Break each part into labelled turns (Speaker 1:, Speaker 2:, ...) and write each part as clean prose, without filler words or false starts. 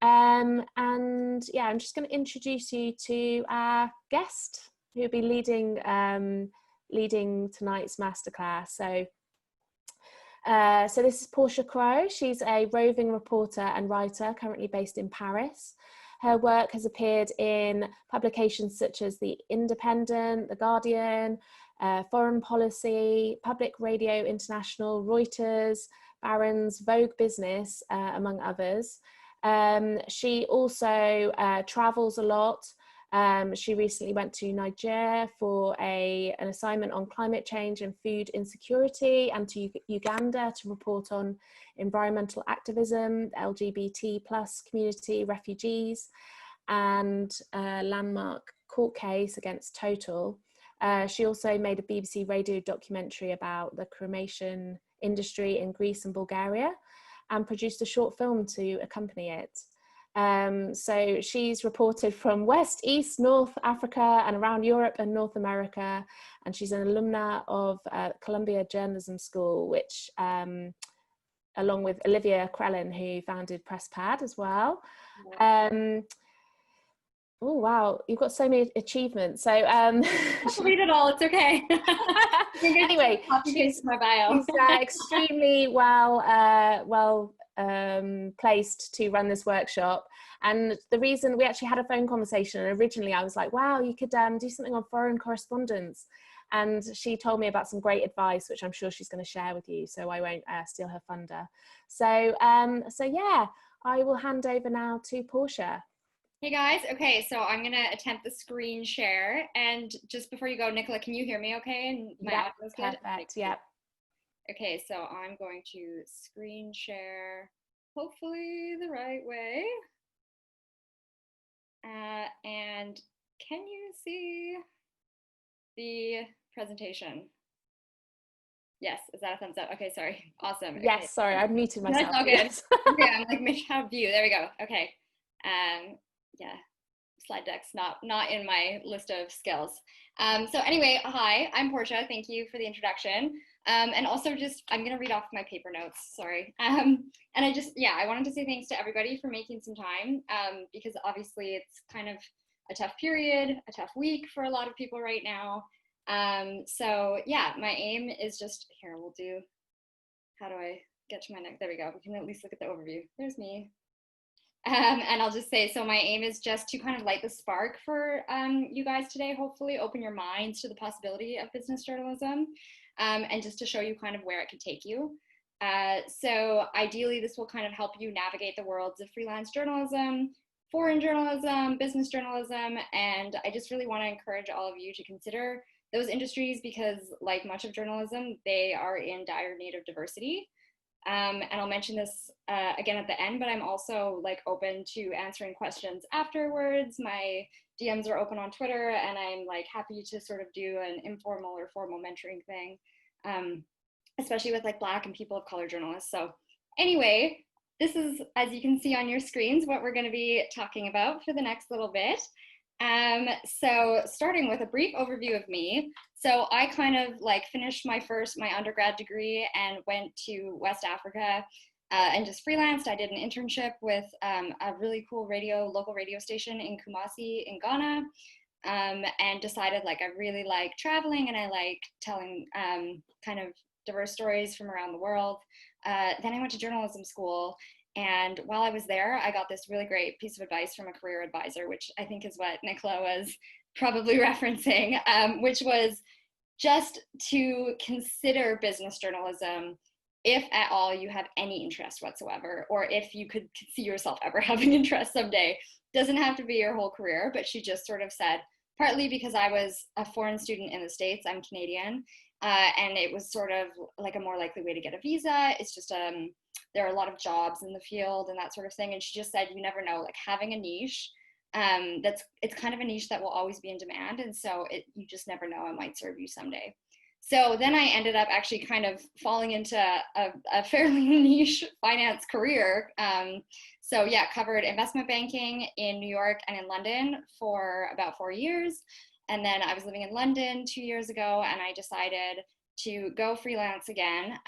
Speaker 1: And yeah, I'm just going to introduce you to our guest who'll be leading tonight's masterclass. So this is Portia Crowe. She's a roving reporter and writer currently based in Paris. Her work has appeared in publications such as The Independent, The Guardian, Foreign Policy, Public Radio International, Reuters, Barron's, Vogue Business, among others. She also travels a lot. She recently went to Nigeria for an assignment on climate change and food insecurity, and to Uganda to report on environmental activism, LGBT plus community, refugees, and a landmark court case against Total. She also made a BBC radio documentary about the cremation industry in Greece and Bulgaria, and produced a short film to accompany it. So she's reported from West, East, North Africa and around Europe and North America. And she's an alumna of Columbia Journalism School, which along with Olivia Crellin, who founded PressPad as well. Oh, wow, you've got so many achievements. So I'll
Speaker 2: read it all, it's okay.
Speaker 1: Anyway, she's
Speaker 2: my bio.
Speaker 1: She's extremely well placed to run this workshop. And the reason, we actually had a phone conversation, and originally I was like, wow, you could do something on foreign correspondence. And she told me about some great advice, which I'm sure she's going to share with you, so I won't steal her thunder. So yeah, I will hand over now to Portia.
Speaker 2: Hey guys, okay, so I'm gonna attempt the screen share, and just before you go, Nicola, can you hear me okay? And my audio is good?
Speaker 1: Perfect, yeah.
Speaker 2: Okay, so I'm going to screen share, hopefully the right way. And can you see the presentation? Yes, is that a thumbs up? Okay, sorry, awesome. Okay.
Speaker 1: Yes, sorry, I muted myself.
Speaker 2: That's all good. Okay, I'm like, make sure view, there we go, okay. Yeah, slide deck's not in my list of skills. So anyway, hi, I'm Portia. Thank you for the introduction. And also I'm gonna read off my paper notes, sorry. And I wanted to say thanks to everybody for making some time, because obviously it's kind of a tough period, a tough week for a lot of people right now. So yeah, my aim is just, here, we'll do, how do I get to my next, there we go. We can at least look at the overview. There's me. And I'll just say, so my aim is just to kind of light the spark for you guys today, hopefully open your minds to the possibility of business journalism, and just to show you kind of where it could take you. So ideally, this will kind of help you navigate the worlds of freelance journalism, foreign journalism, business journalism, and I just really want to encourage all of you to consider those industries because, like much of journalism, they are in dire need of diversity. And I'll mention this again at the end, but I'm also like open to answering questions afterwards. My DMs are open on Twitter, and I'm like happy to sort of do an informal or formal mentoring thing, especially with like Black and people of color journalists. So anyway, this is, as you can see on your screens, what we're going to be talking about for the next little bit. So starting with a brief overview of me. So I kind of like finished my undergrad degree and went to West Africa and just freelanced. I did an internship with a really cool local radio station in Kumasi in Ghana, and decided like I really like traveling and I like telling kind of diverse stories from around the world. Then I went to journalism school. And while I was there, I got this really great piece of advice from a career advisor, which I think is what Nicola was probably referencing, which was just to consider business journalism if at all you have any interest whatsoever, or if you could see yourself ever having interest someday. Doesn't have to be your whole career, but she just sort of said, partly because I was a foreign student in the States, I'm Canadian, and it was sort of like a more likely way to get a visa. It's just there are a lot of jobs in the field and that sort of thing. And she just said, you never know, like having a niche, it's kind of a niche that will always be in demand. And so you just never know, it might serve you someday. So then I ended up actually kind of falling into a fairly niche finance career. So yeah, covered investment banking in New York and in London for about 4 years. And then I was living in London 2 years ago, and I decided to go freelance again.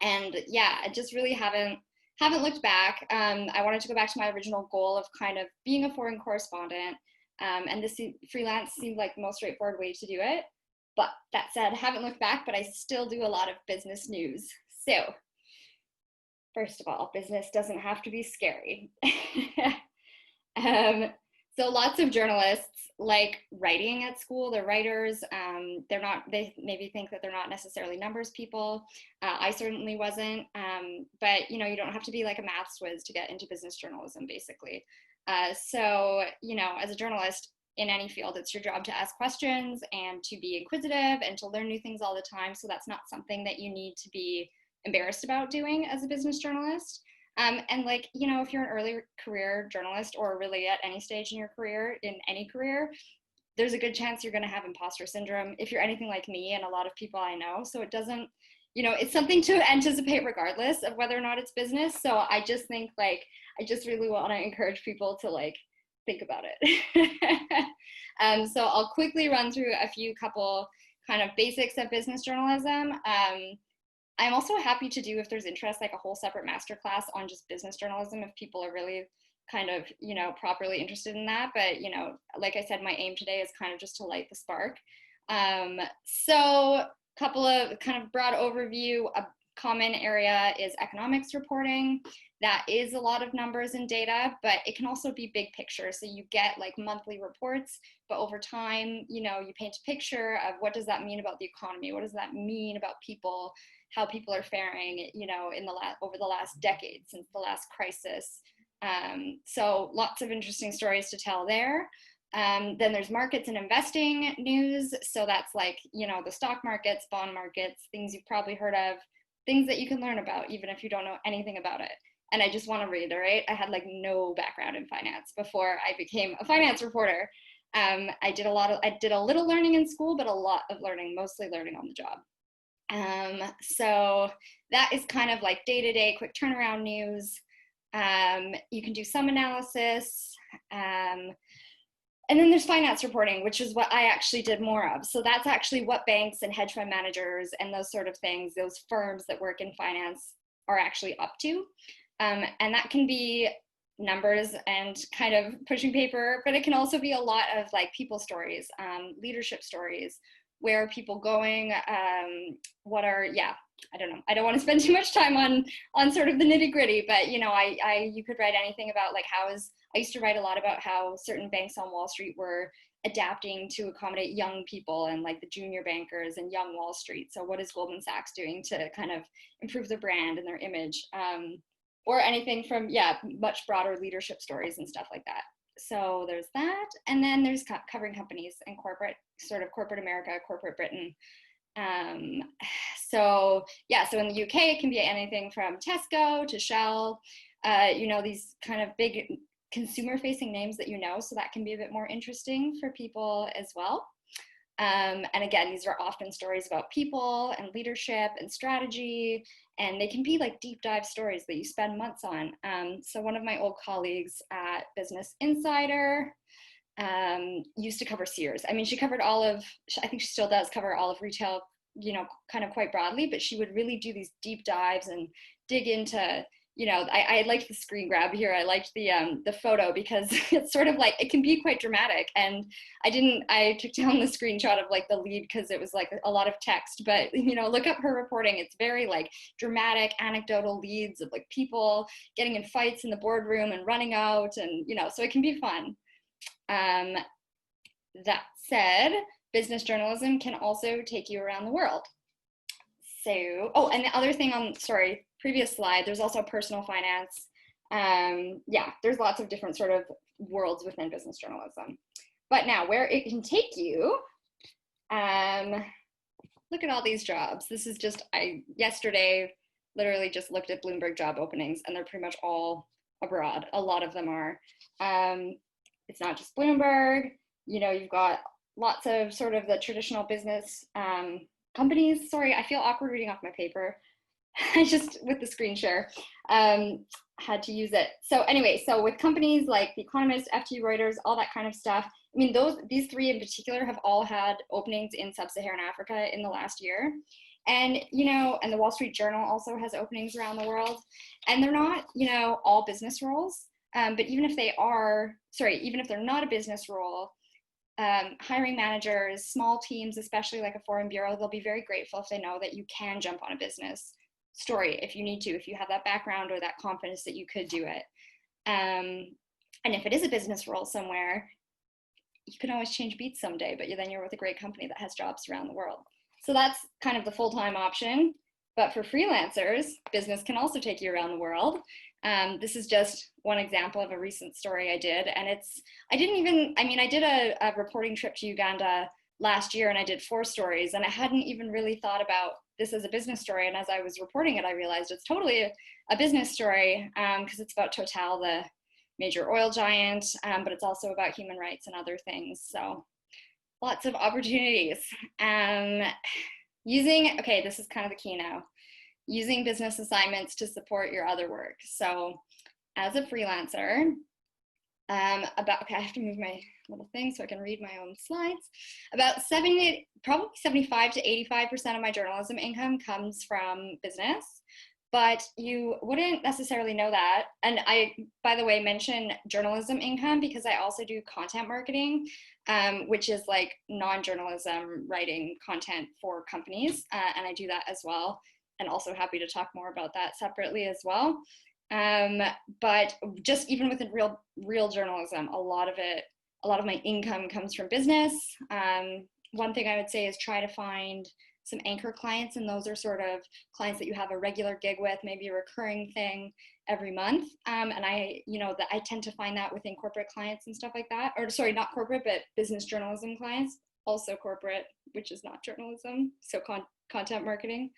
Speaker 2: And yeah, I just really haven't haven't looked back. I wanted to go back to my original goal of kind of being a foreign correspondent. And this freelance seemed like the most straightforward way to do it. But that said, haven't looked back, but I still do a lot of business news. So first of all, business doesn't have to be scary. So lots of journalists like writing at school. They're writers. They maybe think that they're not necessarily numbers people. I certainly wasn't. But, you don't have to be like a maths whiz to get into business journalism, basically. So, as a journalist in any field, it's your job to ask questions and to be inquisitive and to learn new things all the time. So that's not something that you need to be embarrassed about doing as a business journalist. And if you're an early career journalist or really at any stage in your career, in any career, there's a good chance you're going to have imposter syndrome if you're anything like me and a lot of people I know. So it doesn't, it's something to anticipate regardless of whether or not it's business. So I just think I just really want to encourage people to think about it. So I'll quickly run through a couple kind of basics of business journalism. I'm also happy to do, if there's interest, a whole separate masterclass on just business journalism if people are really kind of, properly interested in that. But, like I said, my aim today is kind of just to light the spark. So a couple of kind of broad overview. A common area is economics reporting. That is a lot of numbers and data, but it can also be big picture. So you get monthly reports, but over time, you paint a picture of what does that mean about the economy? What does that mean about people? How people are faring, over the last decade since the last crisis. So lots of interesting stories to tell there. Then there's markets and investing news. So that's the stock markets, bond markets, things you've probably heard of, things that you can learn about, even if you don't know anything about it. And I just want to reiterate, I had no background in finance before I became a finance reporter. I did a little learning in school, but a lot of learning, mostly learning on the job. So that is kind of day-to-day quick turnaround news. You can do some analysis. And then there's finance reporting, which is what I actually did more of. So that's actually what banks and hedge fund managers and those sort of things, those firms that work in finance are actually up to. And that can be numbers and kind of pushing paper, but it can also be a lot of people stories, leadership stories. Where are people going? I don't know. I don't want to spend too much time on sort of the nitty gritty, but you could write anything about I used to write a lot about how certain banks on Wall Street were adapting to accommodate young people and the junior bankers and young Wall Street. So what is Goldman Sachs doing to kind of improve their brand and their image? Or anything from, much broader leadership stories and stuff like that. So there's that. And then there's covering companies and corporate America, corporate Britain. So in the UK, it can be anything from Tesco to Shell, these kind of big consumer facing names that so that can be a bit more interesting for people as well. And again, these are often stories about people and leadership and strategy, and they can be deep dive stories that you spend months on. So one of my old colleagues at Business Insider used to cover Sears. I mean, she covered I think she still does cover all of retail, kind of quite broadly, but she would really do these deep dives and dig into, I liked the screen grab here. I liked the photo because it's sort of it can be quite dramatic. And I took down the screenshot of the lead because it was a lot of text, but look up her reporting. It's very dramatic, anecdotal leads of people getting in fights in the boardroom and running out, and so it can be fun. That said, business journalism can also take you around the world. So, and the other thing previous slide, there's also personal finance. There's lots of different sort of worlds within business journalism. But now where it can take you, look at all these jobs. This is just, I yesterday literally just looked at Bloomberg job openings, and they're pretty much all abroad. A lot of them are. It's not just Bloomberg, you've got lots of sort of the traditional business companies. Sorry, I feel awkward reading off my paper. I just, with the screen share, had to use it. So anyway, so with companies like The Economist, FT, Reuters, all that kind of stuff, I mean, these three in particular have all had openings in sub-Saharan Africa in the last year. And, and the Wall Street Journal also has openings around the world. And they're not, all business roles. But even if they're not a business role, hiring managers, small teams, especially like a foreign bureau, they'll be very grateful if they know that you can jump on a business story if you need to, if you have that background or that confidence that you could do it. And if it is a business role somewhere, you can always change beats someday, but then you're with a great company that has jobs around the world. So that's kind of the full-time option. But for freelancers, business can also take you around the world. This is just one example of a recent story I did. And I did a reporting trip to Uganda last year, and I did 4 stories, and I hadn't even really thought about this as a business story. And as I was reporting it, I realized it's totally a business story, because it's about Total, the major oil giant, but it's also about human rights and other things. So lots of opportunities. This is kind of the key now, using business assignments to support your other work. So as a freelancer, I have to move my little thing so I can read my own slides. About probably 75 to 85% of my journalism income comes from business, but you wouldn't necessarily know that. And I, by the way, mention journalism income because I also do content marketing, which is like non-journalism writing content for companies. And I do that as well. And also happy to talk more about that separately as well. But just even within real journalism, a lot of my income comes from business. One thing I would say is try to find some anchor clients, and those are sort of clients that you have a regular gig with, maybe a recurring thing every month. And I tend to find that within corporate clients and stuff like that, or sorry, not corporate, but business journalism clients, also corporate, which is not journalism, so content marketing.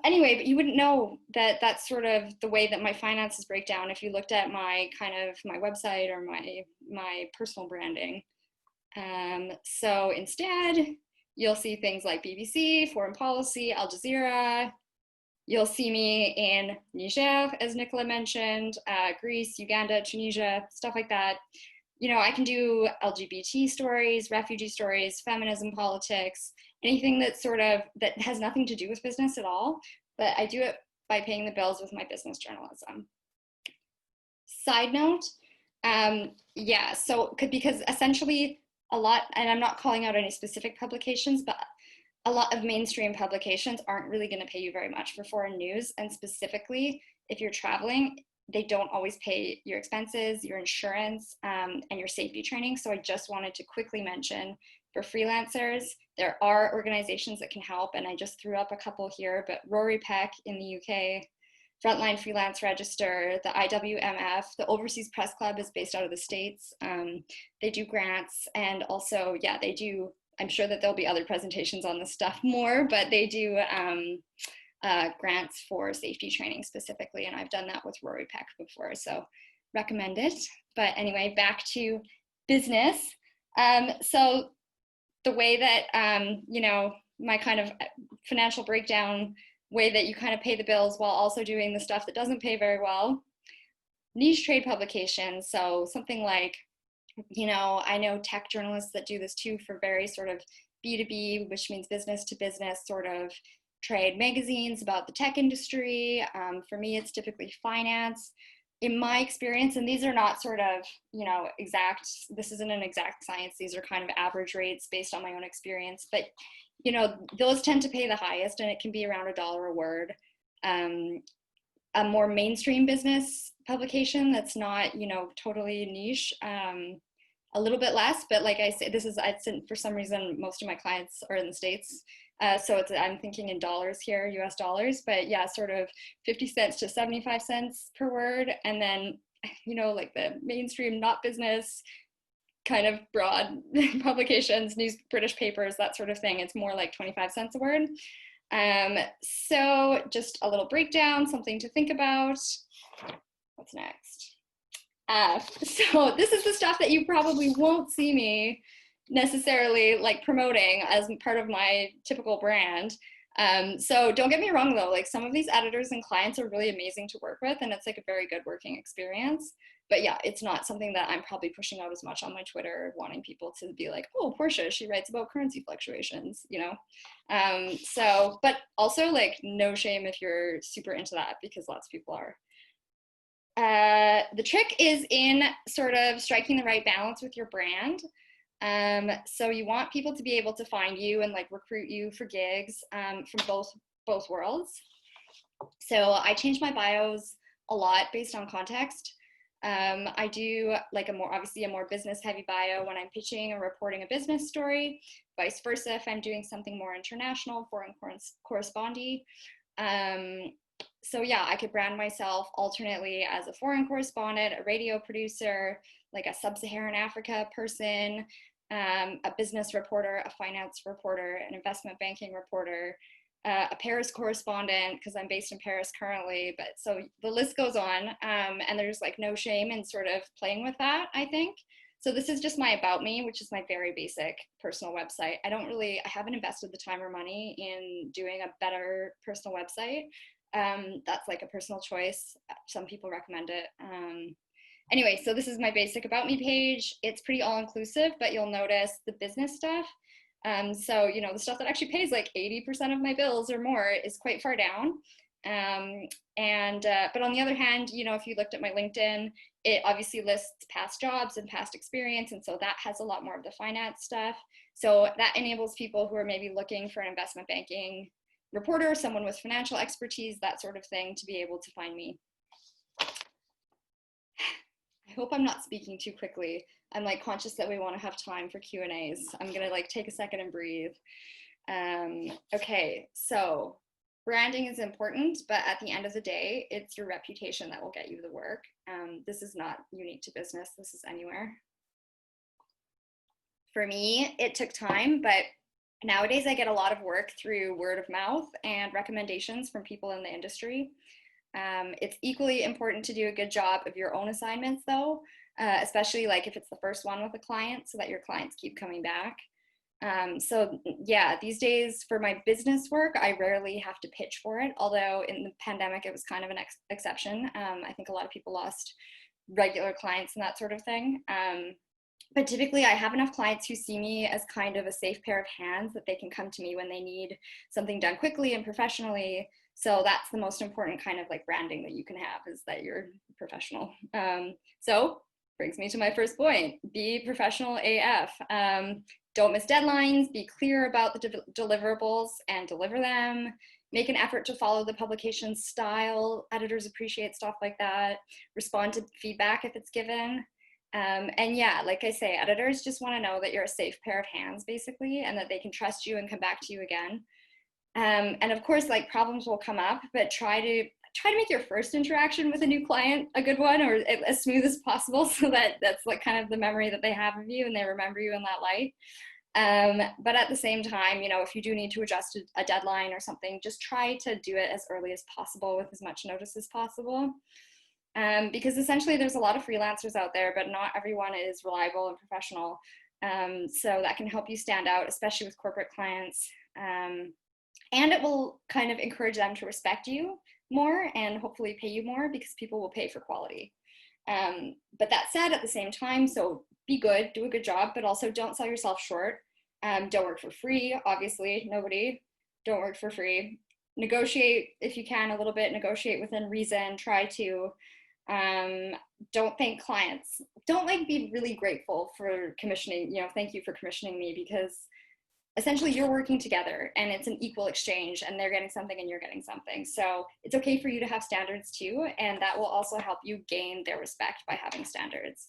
Speaker 2: Anyway, but you wouldn't know that that's sort of the way that my finances break down if you looked at my website or my personal branding. So instead, you'll see things like BBC, Foreign Policy, Al Jazeera. You'll see me in Niger, as Nicola mentioned, Greece, Uganda, Tunisia, stuff like that. I can do LGBT stories, refugee stories, feminism, politics, anything that has nothing to do with business at all, but I do it by paying the bills with my business journalism. Side note, because essentially a lot, and I'm not calling out any specific publications, but a lot of mainstream publications aren't really going to pay you very much for foreign news, and specifically if you're traveling, they don't always pay your expenses, your insurance, and your safety training. So I just wanted to quickly mention, for freelancers, there are organizations that can help, and I just threw up a couple here, but Rory Peck in the UK, Frontline Freelance Register, the IWMF, the Overseas Press Club is based out of the States. They do grants, and also, they do, I'm sure that there'll be other presentations on this stuff more, but they do grants for safety training specifically, and I've done that with Rory Peck before, so recommend it. But anyway, back to business. So the way that, my kind of financial breakdown way that you kind of pay the bills while also doing the stuff that doesn't pay very well, niche trade publications. So something like, I know tech journalists that do this too for very sort of B2B, which means business to business sort of trade magazines about the tech industry. For me, it's typically finance. In my experience, and these are not sort of, exact, this isn't an exact science, these are kind of average rates based on my own experience, but, those tend to pay the highest, and it can be around $1 a word. A more mainstream business publication that's not, totally niche, a little bit less, but like I say, for some reason, most of my clients are in the States. So I'm thinking in dollars here, US dollars, but sort of 50 cents to 75 cents per word. And then, like the mainstream, not business, kind of broad publications, news, British papers, that sort of thing, it's more like 25 cents a word. So just a little breakdown, something to think about. What's next? So this is the stuff that you probably won't see me necessarily like promoting as part of my typical brand. So don't get me wrong though, like some of these editors and clients are really amazing to work with, and it's like a very good working experience. But yeah, it's not something that I'm probably pushing out as much on my Twitter, wanting people to be like, oh, Portia, she writes about currency fluctuations, you know? So, but also like no shame if you're super into that, because lots of people are. The trick is in sort of striking the right balance with your brand. So you want people to be able to find you and like recruit you for gigs from both worlds. So I change my bios a lot based on context. I do like obviously a more business heavy bio when I'm pitching or reporting a business story, vice versa if I'm doing something more international, foreign correspondent. So yeah, I could brand myself alternately as a foreign correspondent, a radio producer, like a sub-Saharan Africa person, a business reporter, a finance reporter, an investment banking reporter, a Paris correspondent, because I'm based in Paris currently, but so the list goes on, and there's like no shame in sort of playing with that, I think. So this is just my About Me, which is my very basic personal website. I haven't invested the time or money in doing a better personal website. That's like a personal choice. Some people recommend it. Anyway, so this is my basic About Me page. It's pretty all-inclusive, but you'll notice the business stuff. So, you know, the stuff that actually pays like 80% of my bills or more is quite far down. But on the other hand, you know, if you looked at my LinkedIn, it obviously lists past jobs and past experience. And so that has a lot more of the finance stuff. So that enables people who are maybe looking for an investment banking reporter, someone with financial expertise, that sort of thing, to be able to find me. I hope I'm not speaking too quickly. I'm like conscious that we want to have time for Q&As. I'm gonna like take a second and breathe. Okay, so branding is important, but at the end of the day, it's your reputation that will get you the work. This is not unique to business. This is anywhere. For me, it took time, but nowadays I get a lot of work through word of mouth and recommendations from people in the industry. It's equally important to do a good job of your own assignments though, especially like if it's the first one with a client, so that your clients keep coming back. So yeah, these days for my business work, I rarely have to pitch for it, although in the pandemic it was kind of an exception. I think a lot of people lost regular clients and that sort of thing. But typically I have enough clients who see me as kind of a safe pair of hands that they can come to me when they need something done quickly and professionally. So that's the most important kind of like branding that you can have, is that you're professional. So brings me to my first point, be professional AF. Don't miss deadlines, be clear about the deliverables and deliver them. Make an effort to follow the publication style. Editors appreciate stuff like that. Respond to feedback if it's given. And yeah, like I say, editors just want to know that you're a safe pair of hands basically, and that they can trust you and come back to you again. And of course, like problems will come up, but try to make your first interaction with a new client a good one, or as smooth as possible, so that that's like kind of the memory that they have of you and they remember you in that light. But at the same time, you know, if you do need to adjust a deadline or something, just try to do it as early as possible with as much notice as possible. Because essentially there's a lot of freelancers out there, but not everyone is reliable and professional. So that can help you stand out, especially with corporate clients. And it will kind of encourage them to respect you more and hopefully pay you more, because people will pay for quality. But that said, at the same time, so be good, do a good job, but also don't sell yourself short. Don't work for free, obviously, don't work for free. Negotiate if you can a little bit, negotiate within reason, try to, don't thank clients. Don't like be really grateful for commissioning, you know, thank you for commissioning me, because essentially you're working together and it's an equal exchange, and they're getting something and you're getting something. So it's okay for you to have standards too, and that will also help you gain their respect by having standards.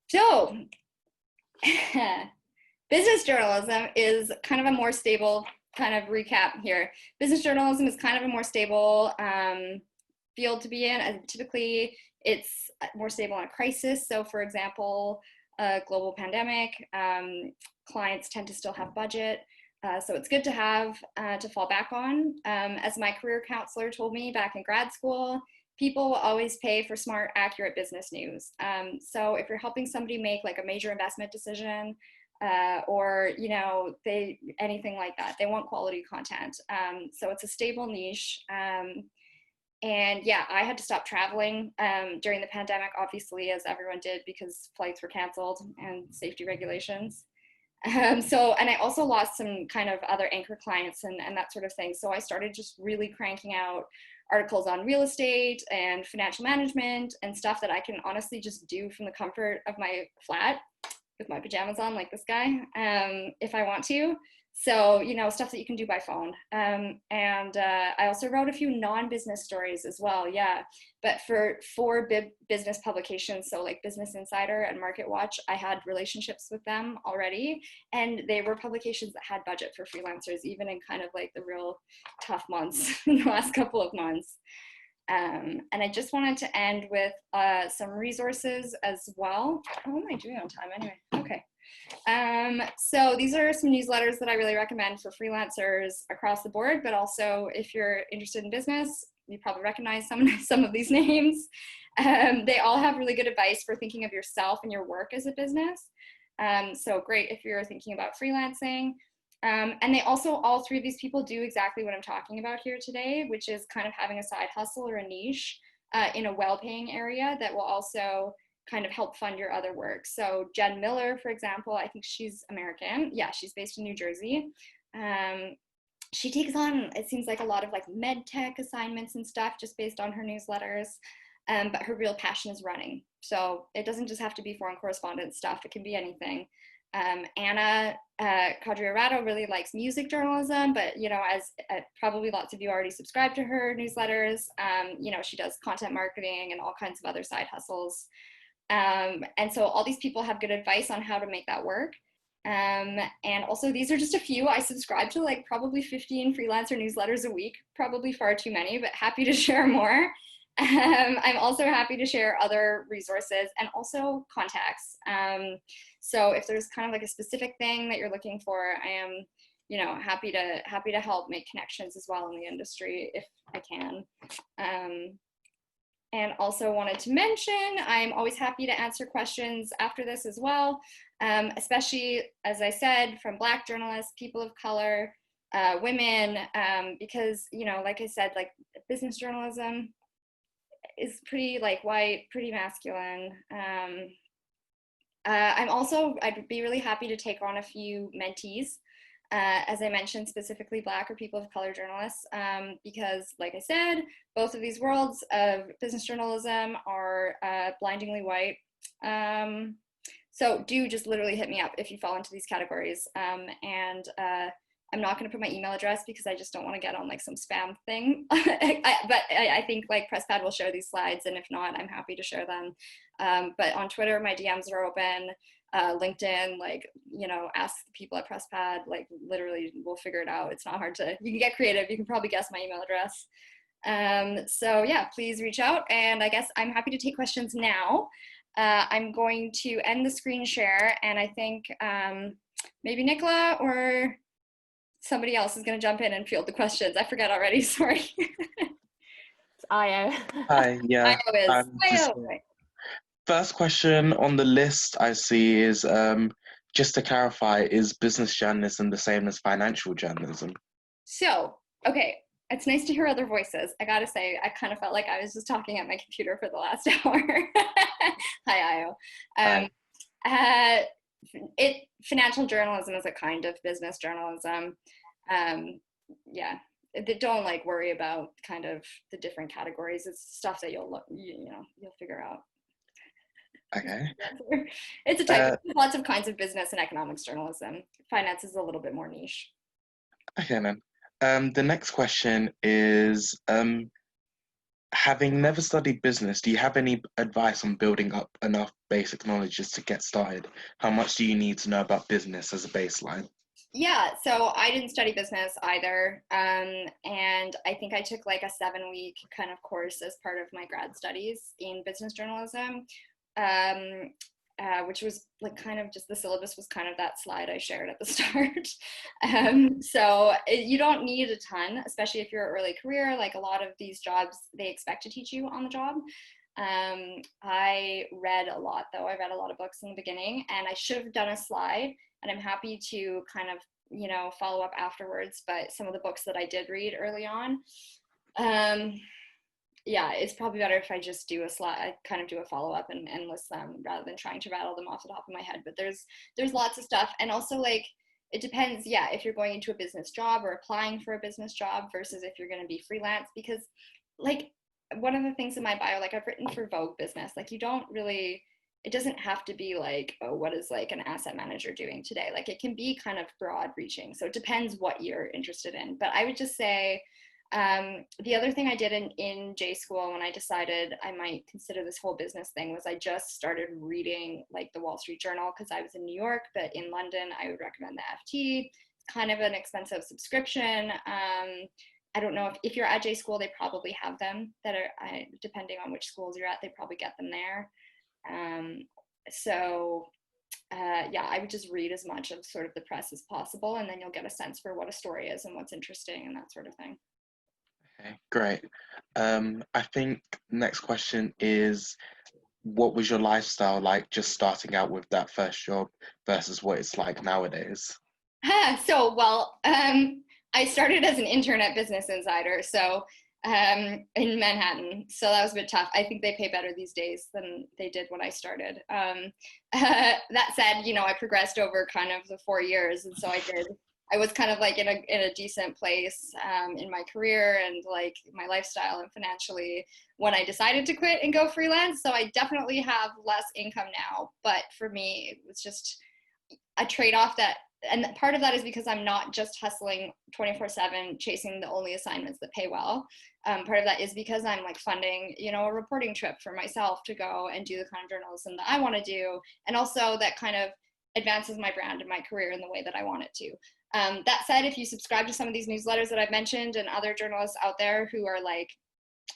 Speaker 2: So business journalism is kind of a more stable, kind of recap here. Business journalism is kind of a more stable field to be in, and typically it's more stable in a crisis. So for example, a global pandemic, clients tend to still have budget. So it's good to have to fall back on. As my career counselor told me back in grad school, people will always pay for smart, accurate business news. So if you're helping somebody make like a major investment decision, or, you know, anything like that. They want quality content. So it's a stable niche. And yeah, I had to stop traveling during the pandemic, obviously, as everyone did, because flights were canceled and safety regulations. And I also lost some kind of other anchor clients and that sort of thing. So I started just really cranking out articles on real estate and financial management and stuff that I can honestly just do from the comfort of my flat with my pajamas on, like this guy, if I want to. So, you know, stuff that you can do by phone. I also wrote a few non-business stories as well. Yeah. But for four business publications, so like Business Insider and Market Watch, I had relationships with them already. And they were publications that had budget for freelancers, even in kind of like the real tough months, in the last couple of months. And I just wanted to end with some resources as well. How am I doing on time anyway? Okay. So these are some newsletters that I really recommend for freelancers across the board, but also if you're interested in business, you probably recognize some of these names. They all have really good advice for thinking of yourself and your work as a business. So great if you're thinking about freelancing. And they also, all three of these people do exactly what I'm talking about here today, which is kind of having a side hustle or a niche in a well-paying area that will also kind of help fund your other work. So Jen Miller, for example, I think she's American. Yeah, she's based in New Jersey. She takes on, it seems like, a lot of like med tech assignments and stuff just based on her newsletters. But her real passion is running. So it doesn't just have to be foreign correspondent stuff. It can be anything. Anna Quadrierato really likes music journalism, but, you know, as probably lots of you already subscribe to her newsletters, you know, she does content marketing and all kinds of other side hustles. And so all these people have good advice on how to make that work. And also these are just a few. I subscribe to like probably 15 freelancer newsletters a week, probably far too many, but happy to share more. I'm also happy to share other resources and also contacts. So if there's kind of like a specific thing that you're looking for, I am, you know, happy to help make connections as well in the industry if I can. And also wanted to mention, I'm always happy to answer questions after this as well, especially, as I said, from Black journalists, people of color, women, because, you know, like I said, like business journalism is pretty like white, pretty masculine. I'd be really happy to take on a few mentees, as I mentioned, specifically Black or people of color journalists, because like I said, both of these worlds of business journalism are blindingly white. So do just literally hit me up if you fall into these categories. I'm not going to put my email address because I just don't want to get on like some spam thing. But I think like PressPad will share these slides, and if not, I'm happy to share them. But on Twitter, my DMs are open. LinkedIn, like, you know, ask the people at PressPad, like literally we'll figure it out. It's not hard to, you can get creative. You can probably guess my email address. So yeah, please reach out, and I guess I'm happy to take questions now. I'm going to end the screen share, and I think maybe Nicola or somebody else is going to jump in and field the questions. I forgot already, sorry.
Speaker 1: It's Io.
Speaker 3: Hi, yeah.
Speaker 2: Io is.
Speaker 3: First question on the list I see is, just to clarify, is business journalism the same as financial journalism?
Speaker 2: So, okay, it's nice to hear other voices. I gotta say, I kind of felt like I was just talking at my computer for the last hour. Hi, Io. Financial journalism is a kind of business journalism. Yeah, don't like worry about kind of the different categories. It's stuff that you'll figure out.
Speaker 3: Okay.
Speaker 2: It's a type of lots of kinds of business and economics journalism. Finance is a little bit more niche.
Speaker 3: Okay, then. The next question is, having never studied business, do you have any advice on building up enough basic knowledge just to get started? How much do you need to know about business as a baseline?
Speaker 2: Yeah, so I didn't study business either. And I think I took like a 7-week kind of course as part of my grad studies in business journalism. Which was like kind of just the syllabus was kind of that slide I shared at the start. You don't need a ton, especially if you're early career. Like a lot of these jobs, they expect to teach you on the job. I read a lot though. I read a lot of books in the beginning, and I should have done a slide and I'm happy to kind of, you know, follow up afterwards. But some of the books that I did read early on, yeah, it's probably better if I just do I kind of do a follow up and list them rather than trying to rattle them off the top of my head. But there's lots of stuff. And also, like, it depends, yeah, if you're going into a business job or applying for a business job versus if you're going to be freelance. Because, like, one of the things in my bio, like, I've written for Vogue Business, like, you don't really, it doesn't have to be like, oh, what is like an asset manager doing today? Like, it can be kind of broad reaching. So it depends what you're interested in. But I would just say, the other thing I did in J school when I decided I might consider this whole business thing was I just started reading like the Wall Street Journal, because I was in New York, but in London, I would recommend the FT. It's kind of an expensive subscription. I don't know if you're at J school, they probably have them that are, depending on which schools you're at, they probably get them there. Yeah, I would just read as much of sort of the press as possible, and then you'll get a sense for what a story is and what's interesting and that sort of thing.
Speaker 3: Okay, great. I think next question is, what was your lifestyle like just starting out with that first job versus what it's like nowadays?
Speaker 2: I started as an intern at Business Insider, so in Manhattan. So that was a bit tough. I think they pay better these days than they did when I started. That said, you know, I progressed over kind of the 4 years, and so I was kind of like in a decent place in my career and like my lifestyle and financially when I decided to quit and go freelance. So I definitely have less income now, but for me, it was just a trade-off and part of that is because I'm not just hustling 24/7, chasing the only assignments that pay well. Part of that is because I'm like funding, you know, a reporting trip for myself to go and do the kind of journalism that I want to do. And also that kind of advances my brand and my career in the way that I want it to. That said, if you subscribe to some of these newsletters that I've mentioned and other journalists out there who are like,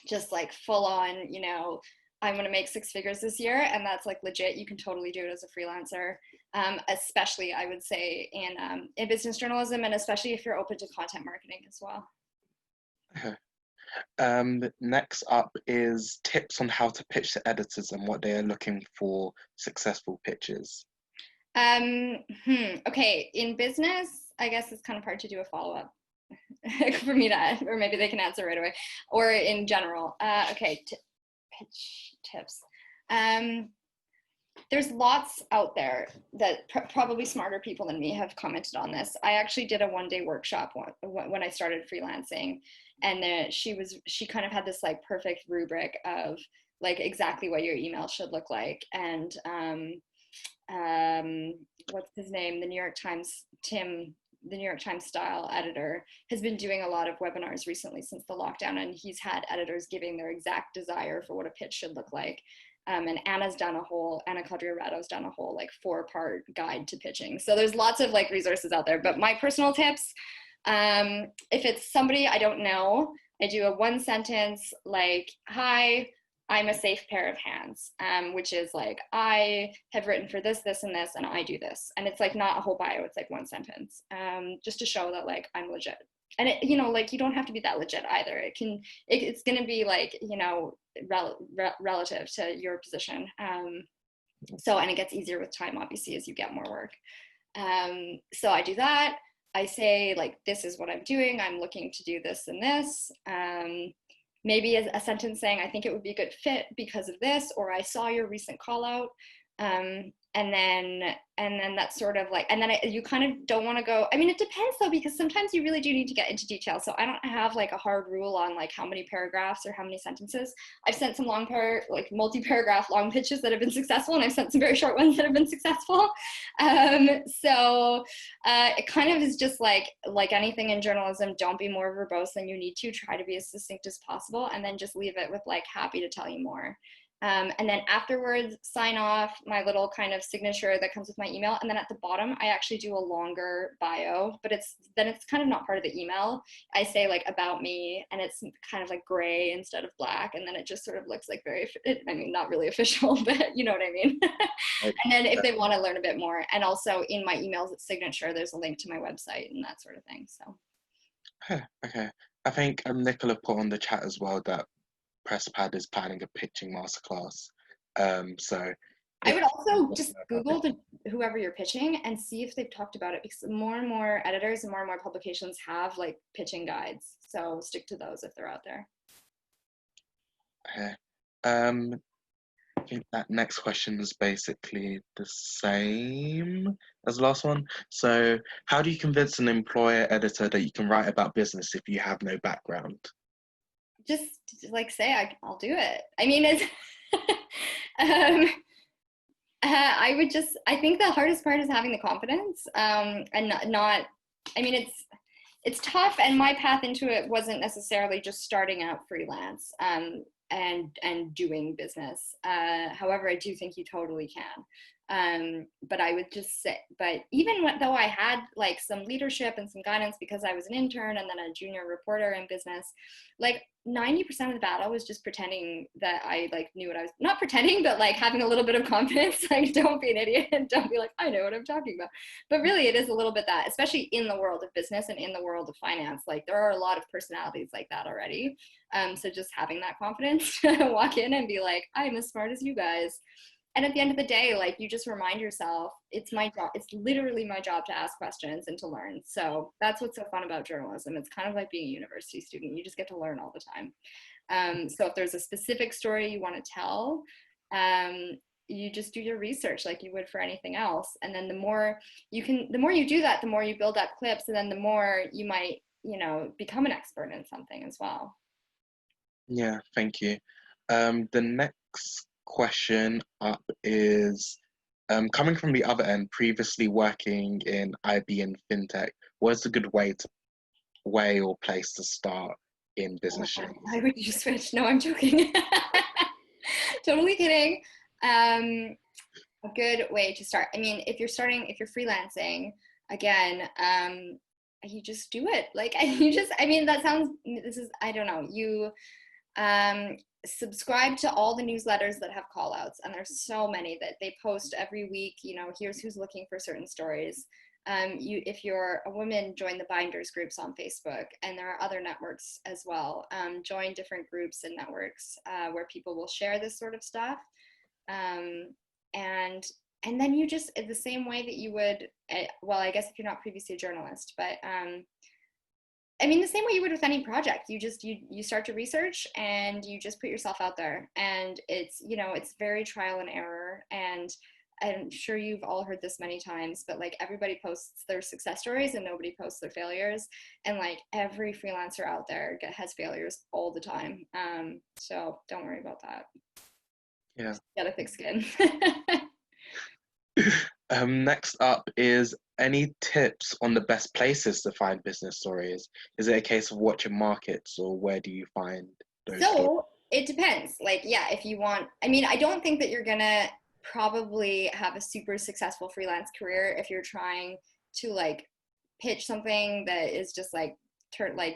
Speaker 2: just like full on, you know, I'm going to make 6 figures this year, and that's like legit, you can totally do it as a freelancer, especially I would say in business journalism, and especially if you're open to content marketing as well.
Speaker 3: Okay. Next up is tips on how to pitch to editors and what they are looking for successful pitches.
Speaker 2: Okay, in business, I guess it's kind of hard to do a follow-up for me to, or maybe they can answer right away, or in general. Okay, pitch tips. There's lots out there that probably smarter people than me have commented on this. I actually did a 1-day workshop when I started freelancing, and she kind of had this like perfect rubric of like exactly what your email should look like. And what's his name? The New York Times, Tim, the New York Times style editor, has been doing a lot of webinars recently since the lockdown, and he's had editors giving their exact desire for what a pitch should look like. And Anna Quadriorato's done a whole like 4-part guide to pitching. So there's lots of like resources out there, but my personal tips, if it's somebody I don't know, I do a 1-sentence like, hi, I'm a safe pair of hands, which is like, I have written for this, this, and this, and I do this. And it's like not a whole bio, it's like 1 sentence, just to show that like I'm legit. And it, you know, like you don't have to be that legit either. It's going to be like, you know, relative to your position. And it gets easier with time, obviously, as you get more work. So I do that. I say like, this is what I'm doing. I'm looking to do this and this. Maybe a sentence saying, I think it would be a good fit because of this, or I saw your recent call out. And then that's sort of like, and then you kind of don't want to go, I mean, it depends though, because sometimes you really do need to get into detail. So I don't have like a hard rule on like how many paragraphs or how many sentences. I've sent some like multi-paragraph long pitches that have been successful, and I've sent some very short ones that have been successful. It kind of is just like anything in journalism, don't be more verbose than you need to. Try to be as succinct as possible, and then just leave it with like, happy to tell you more. And then afterwards, sign off my little kind of signature that comes with my email. And then at the bottom, I actually do a longer bio, but it's kind of not part of the email. I say like, about me, and it's kind of like gray instead of black. And then it just sort of looks like not really official, but you know what I mean? And then if they want to learn a bit more, and also in my email's signature, there's a link to my website and that sort of thing. So.
Speaker 3: Okay. I think Nicola put on the chat as well that PressPad is planning a pitching masterclass. So
Speaker 2: I would also just Google whoever you're pitching and see if they've talked about it, because more and more editors and more publications have like pitching guides. So stick to those if they're out there.
Speaker 3: Okay. I think that next question is basically the same as the last one. So how do you convince an employer editor that you can write about business if you have no background?
Speaker 2: Just like say, I'll do it. I mean, it's, I think the hardest part is having the confidence, and not, I mean, it's tough, and my path into it wasn't necessarily just starting out freelance, and doing business. However, I do think you totally can. But I would just say, but even though I had like some leadership and some guidance because I was an intern and then a junior reporter in business, like 90% of the battle was just pretending that I like knew what I was, not pretending, but like having a little bit of confidence. Like, don't be an idiot and don't be like, I know what I'm talking about. But really it is a little bit that, especially in the world of business and in the world of finance, like there are a lot of personalities like that already. So just having that confidence to walk in and be like, I'm as smart as you guys. And at the end of the day, like you just remind yourself, it's my job. It's literally my job to ask questions and to learn. So that's what's so fun about journalism. It's kind of like being a university student. You just get to learn all the time. So if there's a specific story you want to tell, you just do your research like you would for anything else. And then the more you do that, the more you build up clips, and then the more you might, become an expert in something as well.
Speaker 3: Yeah, thank you. The next question up is, coming from the other end, previously working in IB and fintech, what's a good way or place to start in business journalism?
Speaker 2: Why would you switch? No, I'm joking. Totally kidding. A good way to start. I mean, if you're freelancing, again, you just do it. Like, I don't know. You subscribe to all the newsletters that have call outs, and there's so many that they post every week. Here's who's looking for certain stories. If you're a woman, join the binders groups on Facebook, and there are other networks as well. Join different groups and networks where people will share this sort of stuff. And then you just, the same way that you would, well, I guess if you're not previously a journalist, but the same way you would with any project, you start to research and you just put yourself out there, and it's very trial and error. And I'm sure you've all heard this many times, but like everybody posts their success stories and nobody posts their failures. And like every freelancer out there has failures all the time. So don't worry about that.
Speaker 3: Yeah.
Speaker 2: Just get a thick skin.
Speaker 3: Next up is, any tips on the best places to find business stories? Is it a case of watching markets, or where do you find those stories?
Speaker 2: It depends. Like, yeah, if you want, I don't think that you're gonna probably have a super successful freelance career if you're trying to like pitch something that is just like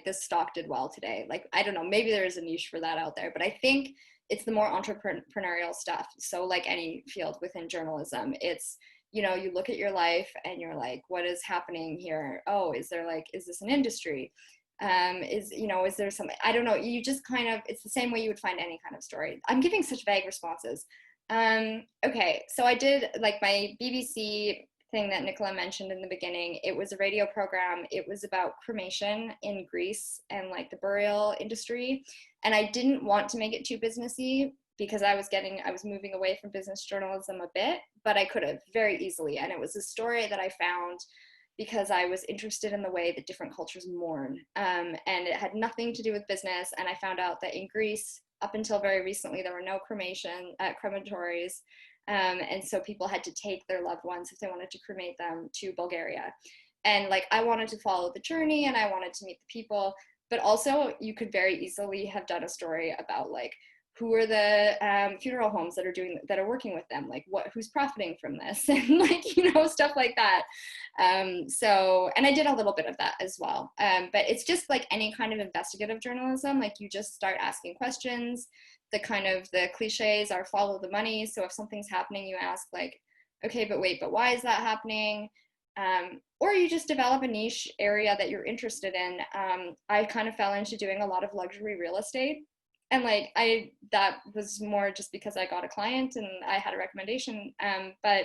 Speaker 2: this stock did well today. Like, I don't know, maybe there is a niche for that out there, but I think it's the more entrepreneurial stuff. So like any field within journalism, it's, you look at your life and you're like, what is happening here? Oh, is this an industry? Is there something, I don't know, you just kind of, it's the same way you would find any kind of story. I'm giving such vague responses. Okay, so I did like my BBC thing that Nicola mentioned in the beginning. It was a radio program. It was about cremation in Greece and like the burial industry. And I didn't want to make it too businessy because I was moving away from business journalism a bit, but I could have very easily. And it was a story that I found because I was interested in the way that different cultures mourn. And it had nothing to do with business. And I found out that in Greece, up until very recently, there were no crematories. And so people had to take their loved ones if they wanted to cremate them to Bulgaria. And like, I wanted to follow the journey and I wanted to meet the people, but also you could very easily have done a story about like, who are the funeral homes that are working with them? Like who's profiting from this? And like, stuff like that. And I did a little bit of that as well. But it's just like any kind of investigative journalism, like you just start asking questions. The cliches are follow the money. So if something's happening, you ask like, okay, but why is that happening? Or you just develop a niche area that you're interested in. I kind of fell into doing a lot of luxury real estate. And like, that was more just because I got a client and I had a recommendation. But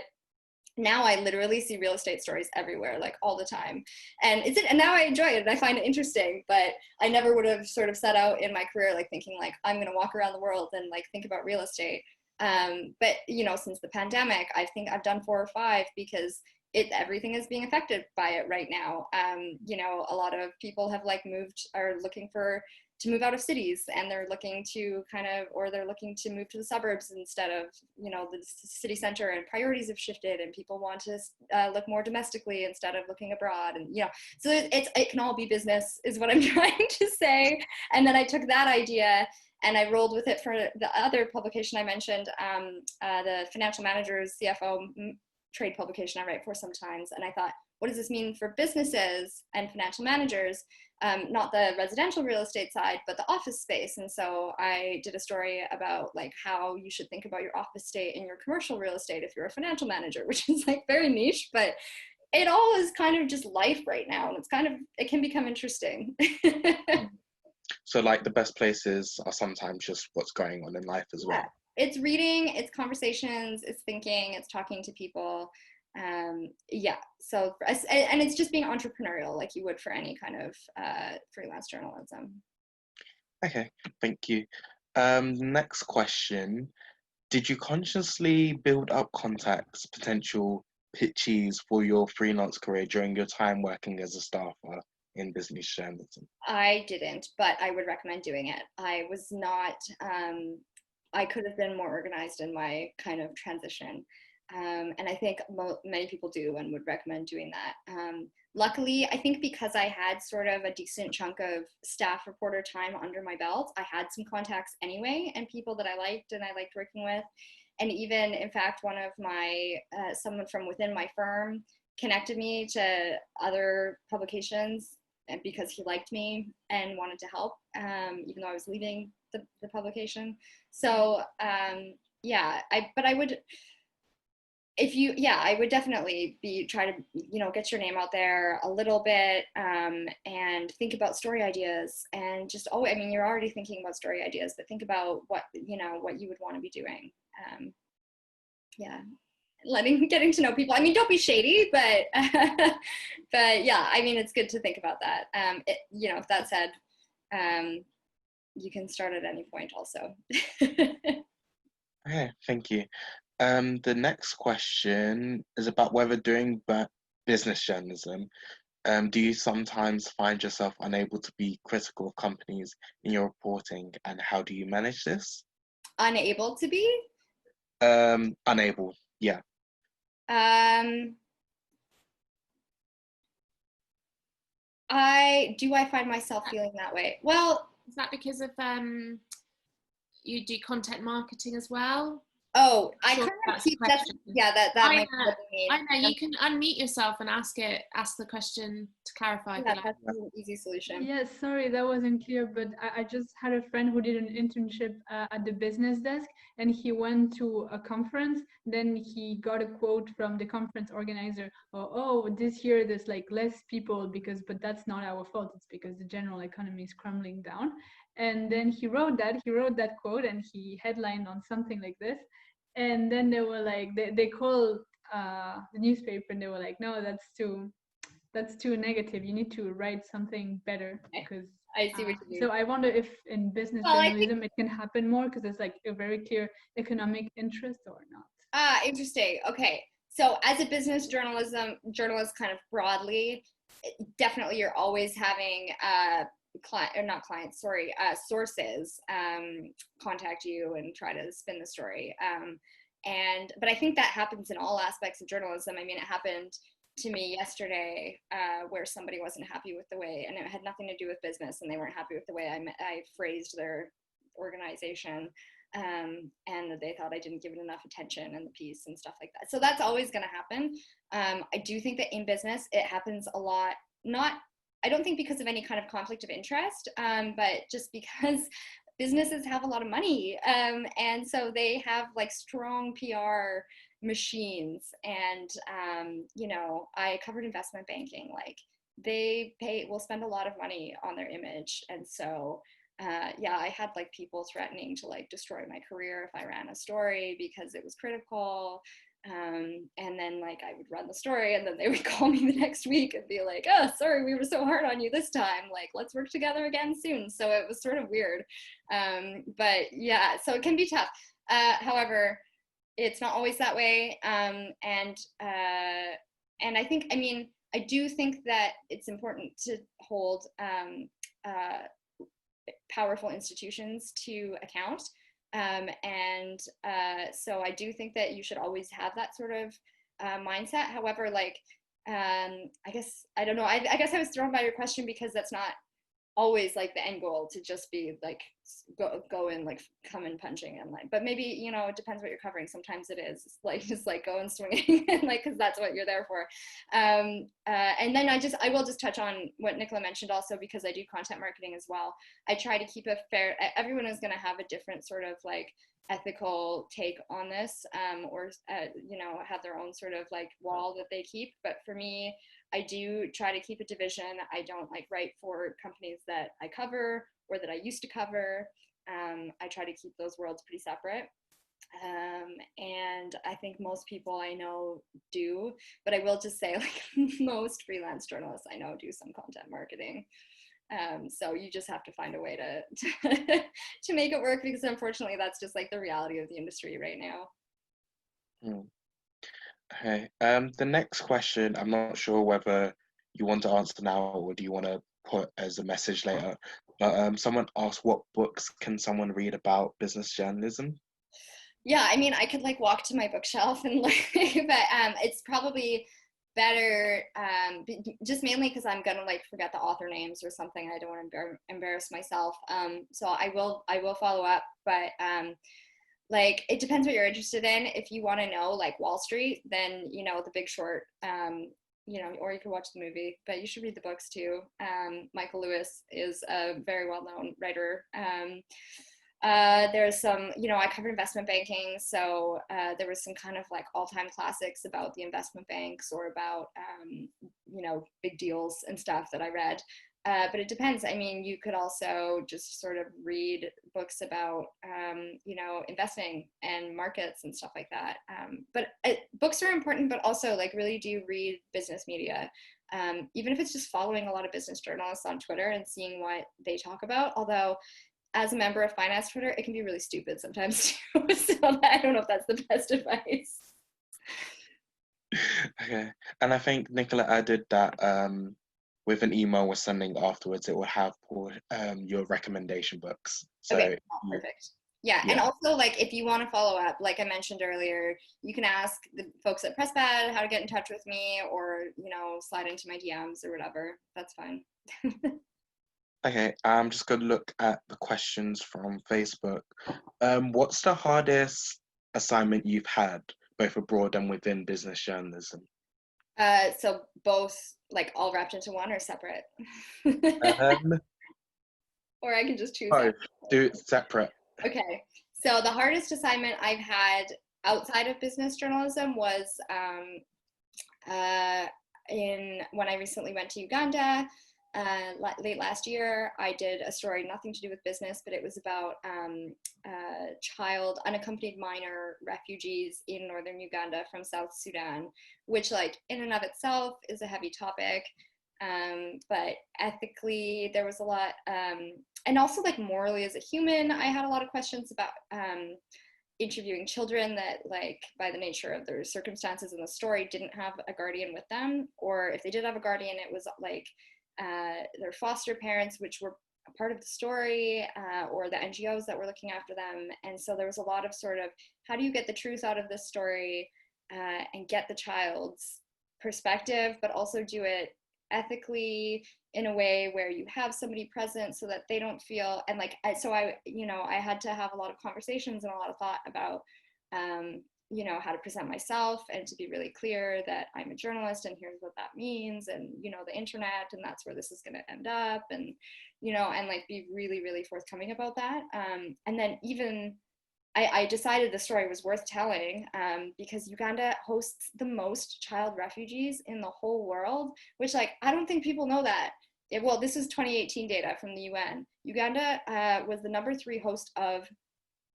Speaker 2: now I literally see real estate stories everywhere, like all the time. And and now I enjoy it and I find it interesting, but I never would have sort of set out in my career, like thinking like, I'm going to walk around the world and like think about real estate. But you know, since the pandemic, I think I've done 4 or 5 because everything is being affected by it right now. You know, a lot of people have like are looking to move out of cities, and they're looking to they're looking to move to the suburbs instead of, you know, the city center, and priorities have shifted and people want to look more domestically instead of looking abroad. And, you know, so it can all be business is what I'm trying to say. And then I took that idea and I rolled with it for the other publication I mentioned, the Financial Managers CFO trade publication I write for sometimes. And I thought, what does this mean for businesses and financial managers? Not the residential real estate side, but the office space. And so I did a story about like how you should think about your office space in your commercial real estate if you're a financial manager, which is like very niche, but it all is kind of just life right now. And it can become interesting.
Speaker 3: So like the best places are sometimes just what's going on in life as well.
Speaker 2: It's reading, it's conversations, it's thinking, it's talking to people. So, and it's just being entrepreneurial like you would for any kind of freelance journalism.
Speaker 3: Okay, thank you. Next question. Did you consciously build up contacts, potential pitches for your freelance career during your time working as a staffer in business journalism?
Speaker 2: I didn't, but I would recommend doing it. I was not, I could have been more organized in my kind of transition. And I think many people do and would recommend doing that. Luckily, I think because I had sort of a decent chunk of staff reporter time under my belt, I had some contacts anyway and people that I liked and I liked working with. And even, in fact, one of my, someone from within my firm connected me to other publications because he liked me and wanted to help, even though I was leaving the publication. So, I would definitely try to, you know, get your name out there a little bit, and think about story ideas, and just, I mean, you're already thinking about story ideas, but think about what you would want to be doing. Getting to know people. I mean, don't be shady, but yeah, I mean, it's good to think about that. That said, you can start at any point also.
Speaker 3: Okay, thank you. The next question is about whether doing business journalism, do you sometimes find yourself unable to be critical of companies in your reporting, and how do you manage this?
Speaker 2: Unable to be?
Speaker 3: Unable, yeah.
Speaker 2: I find myself feeling that way? Well,
Speaker 1: is that because of you do content marketing as well?
Speaker 2: Oh, I kind of keep that. Yeah, that might be what you mean.
Speaker 1: I know, you can unmute yourself and ask the question to clarify.
Speaker 2: Yeah, that's an easy solution.
Speaker 4: Yes, sorry, that wasn't clear, but I just had a friend who did an internship at the business desk, and he went to a conference. Then he got a quote from the conference organizer. Oh, this year there's like less people but that's not our fault. It's because the general economy is crumbling down. And then he wrote that quote, and he headlined on something like this. And then they were like, they called the newspaper, and they were like, no, that's too negative. You need to write something better. Because
Speaker 2: I see what you mean.
Speaker 4: So I wonder if in business journalism it can happen more because there's like a very clear economic interest or not.
Speaker 2: Interesting. Okay. So as a business journalist kind of broadly, definitely you're always having sources contact you and try to spin the story. But I think that happens in all aspects of journalism. I mean, it happened to me yesterday where somebody wasn't happy with the way, and it had nothing to do with business, and they weren't happy with the way I phrased their organization, and that they thought I didn't give it enough attention in the piece and stuff like that. So that's always going to happen. I do think that in business it happens a lot, I don't think because of any kind of conflict of interest, but just because businesses have a lot of money, and so they have like strong PR machines, and I covered investment banking. Like they will spend a lot of money on their image, and so I had like people threatening to like destroy my career if I ran a story because it was critical. And then like I would run the story, and then they would call me the next week and be like, oh, sorry, we were so hard on you this time, like let's work together again soon. So it was sort of weird, but yeah, so it can be tough. However, it's not always that way, and I think, I mean, I do think that it's important to hold powerful institutions to account. So I do think that you should always have that sort of mindset. However, like, I guess, I don't know, I guess I was thrown by your question because that's not always like the end goal, to just be like go and like come in punching and like, but maybe, you know, it depends what you're covering. Sometimes it is like just like go and swinging and like, because that's what you're there for. And then I will just touch on what Nicola mentioned also, because I do content marketing as well. I try to keep a fair, everyone is going to have a different sort of like ethical take on this, or you know, have their own sort of like wall that they keep. But for me, I do try to keep a division. I don't like write for companies that I cover or that I used to cover. I try to keep those worlds pretty separate. And I think most people I know do, but I will just say, like, most freelance journalists I know do some content marketing. So you just have to find a way to to make it work, because unfortunately that's just like the reality of the industry right now.
Speaker 3: Okay. The next question, I'm not sure whether you want to answer now or do you want to put as a message later. But someone asked, what books can someone read about business journalism?
Speaker 2: Yeah, I mean, I could like walk to my bookshelf and like, but it's probably better, just mainly because I'm gonna like forget the author names or something. I don't want to embarrass myself. So I will follow up, but like it depends what you're interested in. If you want to know like Wall Street, then you know The Big Short, you know, or you could watch the movie, but you should read the books too. Michael Lewis is a very well-known writer. There's some, you know, I covered investment banking, so there was some kind of like all-time classics about the investment banks or about, you know, big deals and stuff that I read. But it depends. I mean, you could also just sort of read books about, you know, investing and markets and stuff like that. But books are important, but also like really do read business media. Even if it's just following a lot of business journalists on Twitter and seeing what they talk about. Although, as a member of finance Twitter, it can be really stupid sometimes too. So I don't know if that's the best advice.
Speaker 3: Okay. And I think Nicola added that with an email we're sending afterwards, it will have your recommendation books. So
Speaker 2: okay, perfect. Yeah, and also like if you want to follow up, like I mentioned earlier, you can ask the folks at PressPad how to get in touch with me, or you know, slide into my DMs or whatever. That's fine.
Speaker 3: Okay, I'm just going to look at the questions from Facebook. What's the hardest assignment you've had, both abroad and within business journalism?
Speaker 2: So both, like all wrapped into one, or separate? Or I can just choose.
Speaker 3: Oh, do it separate.
Speaker 2: Okay, so the hardest assignment I've had outside of business journalism was when I recently went to Uganda. Late last year, I did a story, nothing to do with business, but it was about child unaccompanied minor refugees in northern Uganda from South Sudan, which like in and of itself is a heavy topic. But ethically, there was a lot, and also like morally as a human, I had a lot of questions about interviewing children that, like, by the nature of their circumstances in the story, didn't have a guardian with them, or if they did have a guardian, it was like their foster parents, which were a part of the story, or the NGOs that were looking after them. And so there was a lot of sort of, how do you get the truth out of this story and get the child's perspective, but also do it ethically in a way where you have somebody present so that they don't feel, and like, so I, you know, I had to have a lot of conversations and a lot of thought about you know, how to present myself and to be really clear that I'm a journalist and here's what that means, and you know, the internet, and that's where this is going to end up, and you know, and like be really, really forthcoming about that. And then even I decided the story was worth telling because Uganda hosts the most child refugees in the whole world, which, like, I don't think people know that. Well, this is 2018 data from the UN. Uganda was the #3 host of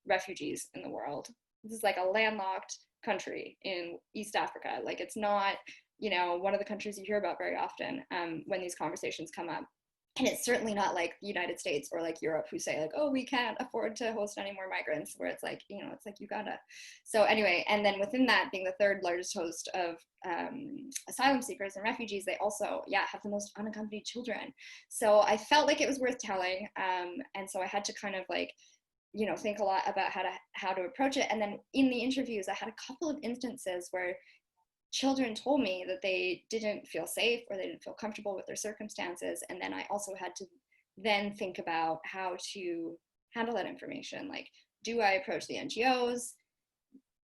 Speaker 2: refugees in the world. this is like a landlocked country in East Africa. Like it's not, you know, one of the countries you hear about very often when these conversations come up. And it's certainly not like the United States or like Europe who say like, oh, we can't afford to host any more migrants, where it's like, you know, it's like Uganda. So anyway, and then within that, being the third largest host of asylum seekers and refugees, they also, have the most unaccompanied children. So I felt like it was worth telling. And so I had to kind of like, you know, think a lot about how to approach it. And then in the interviews, I had a couple of instances where children told me that they didn't feel safe or they didn't feel comfortable with their circumstances. And then I also had to then think about how to handle that information. Like, do I approach the NGOs?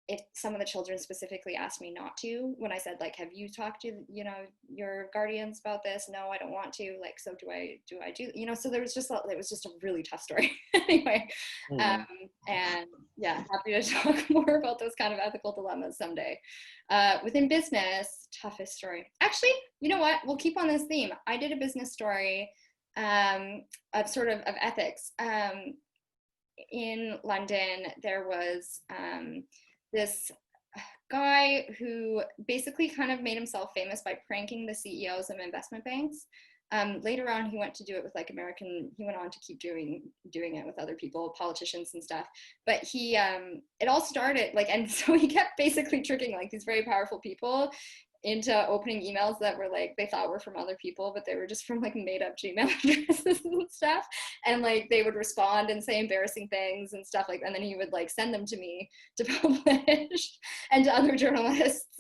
Speaker 2: If some of the children specifically asked me not to, when I said like, have you talked to, you know, your guardians about this? No, I don't want to. Like, so do I do, you know, so it was just a really tough story. Anyway. And yeah, happy to talk more about those kind of ethical dilemmas someday. Within business, toughest story. Actually, you know what? We'll keep on this theme. I did a business story of sort of ethics. In London, there was this guy who basically kind of made himself famous by pranking the CEOs of investment banks. Later on, he went to do it with like he went on to keep doing it with other people, politicians and stuff. But it all started like, and so he kept basically tricking like these very powerful people into opening emails that were like, they thought were from other people, but they were just from like made up Gmail addresses and stuff. And like, they would respond and say embarrassing things and stuff like, and then he would like send them to me to publish and to other journalists,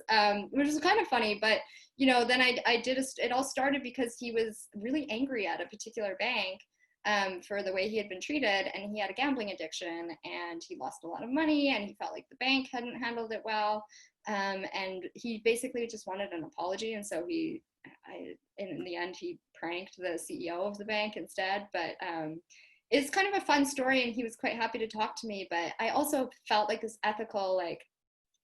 Speaker 2: which was kind of funny. But, you know, then it all started because he was really angry at a particular bank for the way he had been treated, and he had a gambling addiction and he lost a lot of money and he felt like the bank hadn't handled it well. And he basically just wanted an apology, and so in the end he pranked the CEO of the bank instead. But it's kind of a fun story, and he was quite happy to talk to me. But I also felt like this ethical, like,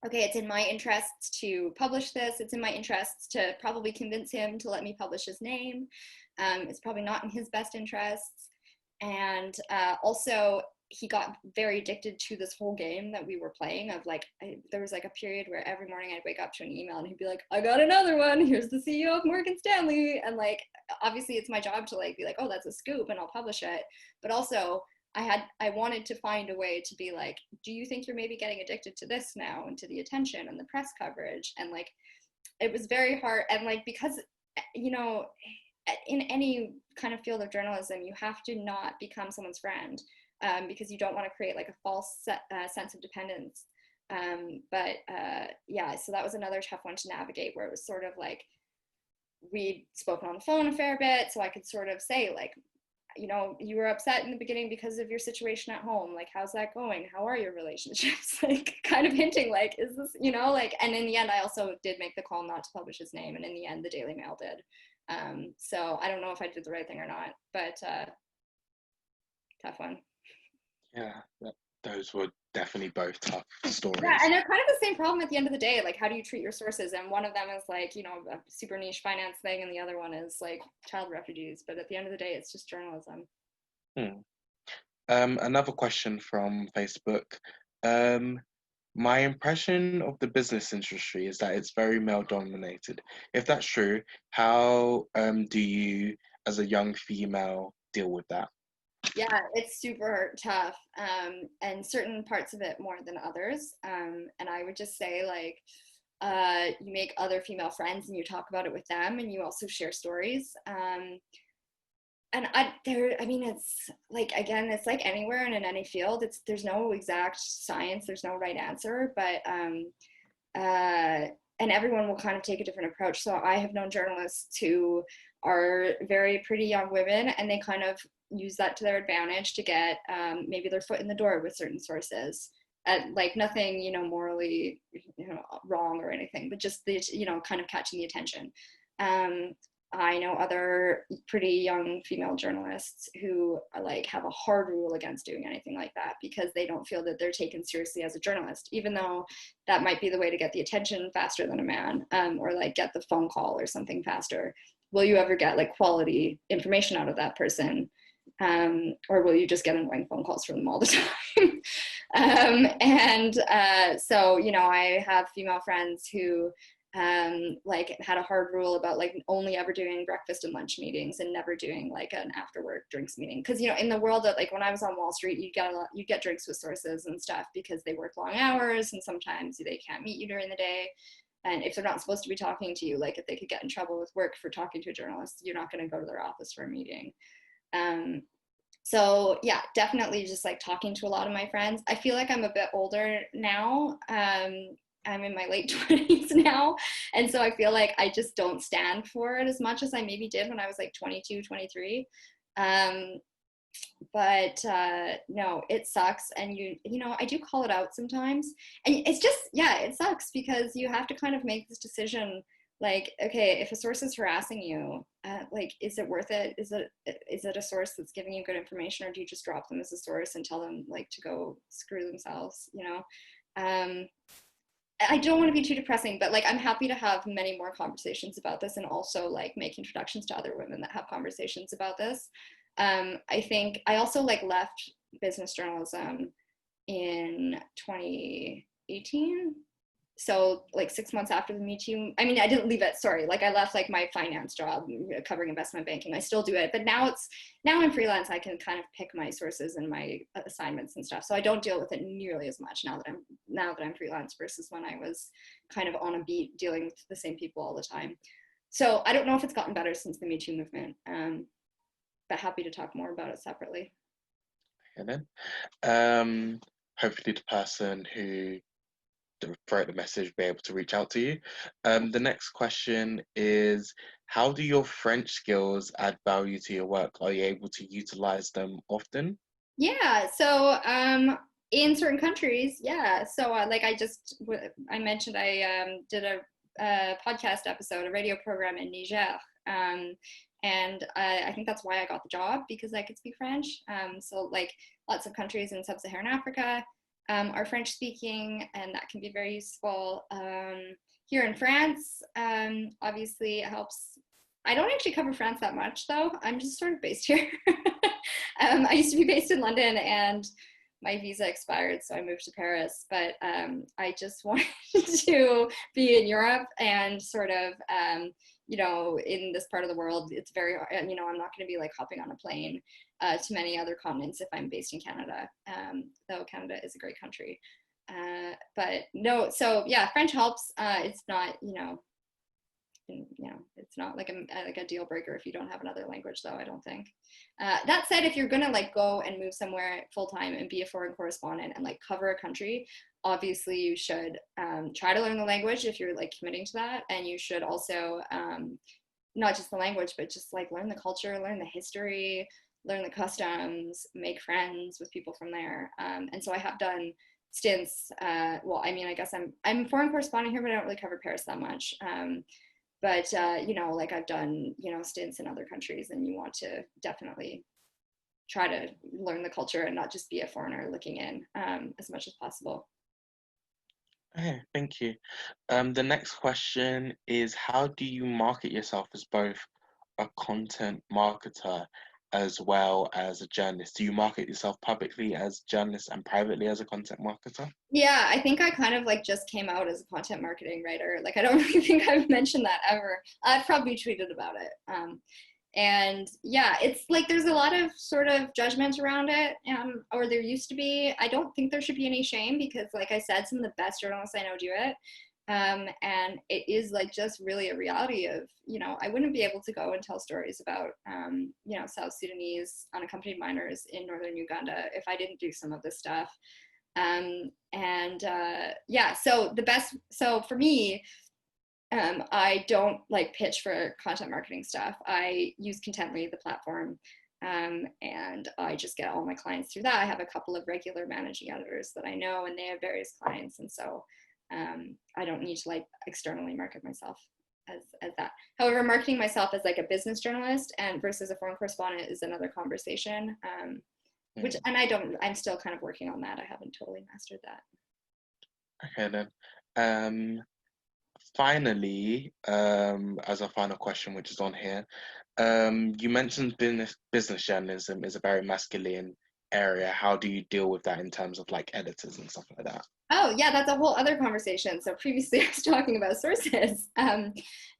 Speaker 2: okay, it's in my interests to publish this. It's in my interests to probably convince him to let me publish his name. It's probably not in his best interests. And also, he got very addicted to this whole game that we were playing of like, there was like a period where every morning I'd wake up to an email and he'd be like, I got another one. Here's the CEO of Morgan Stanley. And like, obviously it's my job to like be like, oh, that's a scoop, and I'll publish it. But also I wanted to find a way to be like, do you think you're maybe getting addicted to this now, and to the attention and the press coverage? And like, it was very hard. And like, because, you know, in any kind of field of journalism, you have to not become someone's friend. Because you don't want to create like a false sense of dependence. So that was another tough one to navigate, where it was sort of like, we'd spoken on the phone a fair bit, so I could sort of say like, you know, you were upset in the beginning because of your situation at home, like, how's that going? How are your relationships? Like, kind of hinting like, is this, you know, like, and in the end, I also did make the call not to publish his name, and in the end, the Daily Mail did. So I don't know if I did the right thing or not, but tough one.
Speaker 3: Yeah, those were definitely both tough stories.
Speaker 2: Yeah, and they're kind of the same problem at the end of the day. Like, how do you treat your sources? And one of them is like, you know, a super niche finance thing, and the other one is like child refugees. But at the end of the day, it's just journalism.
Speaker 3: Another question from Facebook. My impression of the business industry is that it's very male dominated. If that's true, how do you, as a young female, deal with that?
Speaker 2: Yeah, it's super tough, and certain parts of it more than others. And I would just say, like, you make other female friends and you talk about it with them, and you also share stories. It's like, again, it's like anywhere and in any field. There's no exact science. There's no right answer, but and everyone will kind of take a different approach. So I have known journalists who are very pretty young women, and they kind of use that to their advantage to get maybe their foot in the door with certain sources. Like, nothing, you know, morally, you know, wrong or anything, but just the, you know, kind of catching the attention. I know other pretty young female journalists who like have a hard rule against doing anything like that, because they don't feel that they're taken seriously as a journalist, even though that might be the way to get the attention faster than a man, or like get the phone call or something faster. Will you ever get like quality information out of that person? Or will you just get annoying phone calls from them all the So, you know, I have female friends who like had a hard rule about like only ever doing breakfast and lunch meetings and never doing like an after work drinks meeting. Because, you know, in the world that like when I was on Wall Street, you get drinks with sources and stuff because they work long hours and sometimes they can't meet you during the day. And if they're not supposed to be talking to you, like if they could get in trouble with work for talking to a journalist, you're not going to go to their office for a meeting. So yeah, definitely just like talking to a lot of my friends. I feel like I'm a bit older now. I'm in my late 20s now. And so I feel like I just don't stand for it as much as I maybe did when I was like 22, 23. But no, it sucks. And you know, I do call it out sometimes. And it's just, yeah, it sucks because you have to kind of make this decision. Like, okay, if a source is harassing you, like, is it worth it? Is it a source that's giving you good information, or do you just drop them as a source and tell them like to go screw themselves, you know? I don't want to be too depressing, but like I'm happy to have many more conversations about this and also like make introductions to other women that have conversations about this. I think I also like left business journalism in 2018. So like 6 months after the Me Too, I mean, I didn't leave it, sorry. Like I left like my finance job covering investment banking. I still do it, but now I'm freelance. I can kind of pick my sources and my assignments and stuff. So I don't deal with it nearly as much now that I'm freelance versus when I was kind of on a beat dealing with the same people all the time. So I don't know if it's gotten better since the Me Too movement, but happy to talk more about it separately.
Speaker 3: And then hopefully the person who wrote the message be able to reach out to you. The next question is, how do your French skills add value to your work? Are you able to utilize them often?
Speaker 2: Yeah, so in certain countries, yeah. So like I mentioned I did a podcast episode, a radio program in Niger. And I think that's why I got the job, because I could speak French. So like lots of countries in sub-Saharan Africa are French speaking, and that can be very useful. Here in France, obviously it helps. I don't actually cover France that much though. I'm just sort of based here. I used to be based in London and my visa expired, so I moved to Paris, but I just wanted to be in Europe and sort of, you know, in this part of the world, it's very, you know, I'm not going to be like hopping on a plane to many other continents if I'm based in Canada, though Canada is a great country. But no, so yeah, French helps. It's not, you know, it's not like a deal breaker if you don't have another language, though, I don't think. That said, if you're gonna like go and move somewhere full time and be a foreign correspondent and like cover a country, obviously you should try to learn the language if you're like committing to that, and you should also not just the language, but just like learn the culture, learn the history, learn the customs, make friends with people from there. And so I have done stints. Well, I mean, I guess I'm a foreign correspondent here, but I don't really cover Paris that much. But, you know, like I've done, you know, stints in other countries, and you want to definitely try to learn the culture and not just be a foreigner looking in as much as possible.
Speaker 3: Okay, thank you. The next question is, how do you market yourself as both a content marketer as well as a journalist? Do you market yourself publicly as a journalist and privately as a content marketer?
Speaker 2: Yeah, I think I kind of like just came out as a content marketing writer. Like I don't really think I've mentioned that ever. I've probably tweeted about it. And yeah, it's like there's a lot of sort of judgment around it, or there used to be. I don't think there should be any shame because, like I said, some of the best journalists I know do it. And it is like just really a reality of, you know, I wouldn't be able to go and tell stories about, you know, South Sudanese unaccompanied minors in northern Uganda if I didn't do some of this stuff. Yeah, so for me, I don't like pitch for content marketing stuff. I use Contently, the platform, and I just get all my clients through that. I have a couple of regular managing editors that I know, and they have various clients, and so I don't need to like externally market myself as that. However, marketing myself as like a business journalist and versus a foreign correspondent is another conversation. I'm still kind of working on that. I haven't totally mastered that.
Speaker 3: Okay then. Finally, as a final question, which is on here, you mentioned business journalism is a very masculine area, how do you deal with that in terms of like editors and stuff like that?
Speaker 2: Oh, yeah, that's a whole other conversation. So previously I was talking about sources.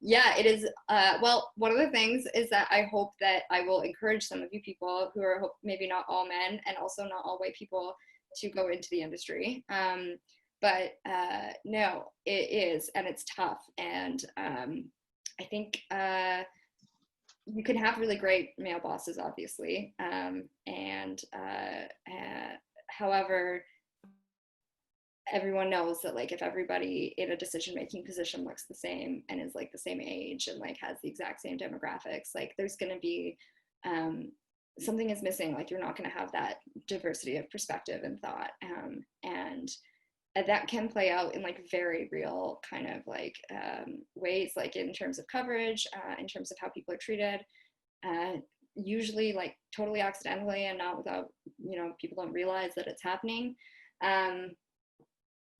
Speaker 2: Yeah, it is. Well, one of the things is that I hope that I will encourage some of you people who are maybe not all men and also not all white people to go into the industry. But no, it is, and it's tough. And I think you can have really great male bosses, obviously. However, everyone knows that like if everybody in a decision-making position looks the same and is like the same age and like has the exact same demographics, like there's going to be something is missing. Like you're not going to have that diversity of perspective and thought, and that can play out in like very real kind of like ways, like in terms of coverage, in terms of how people are treated, usually like totally accidentally and not without, you know, people don't realize that it's happening.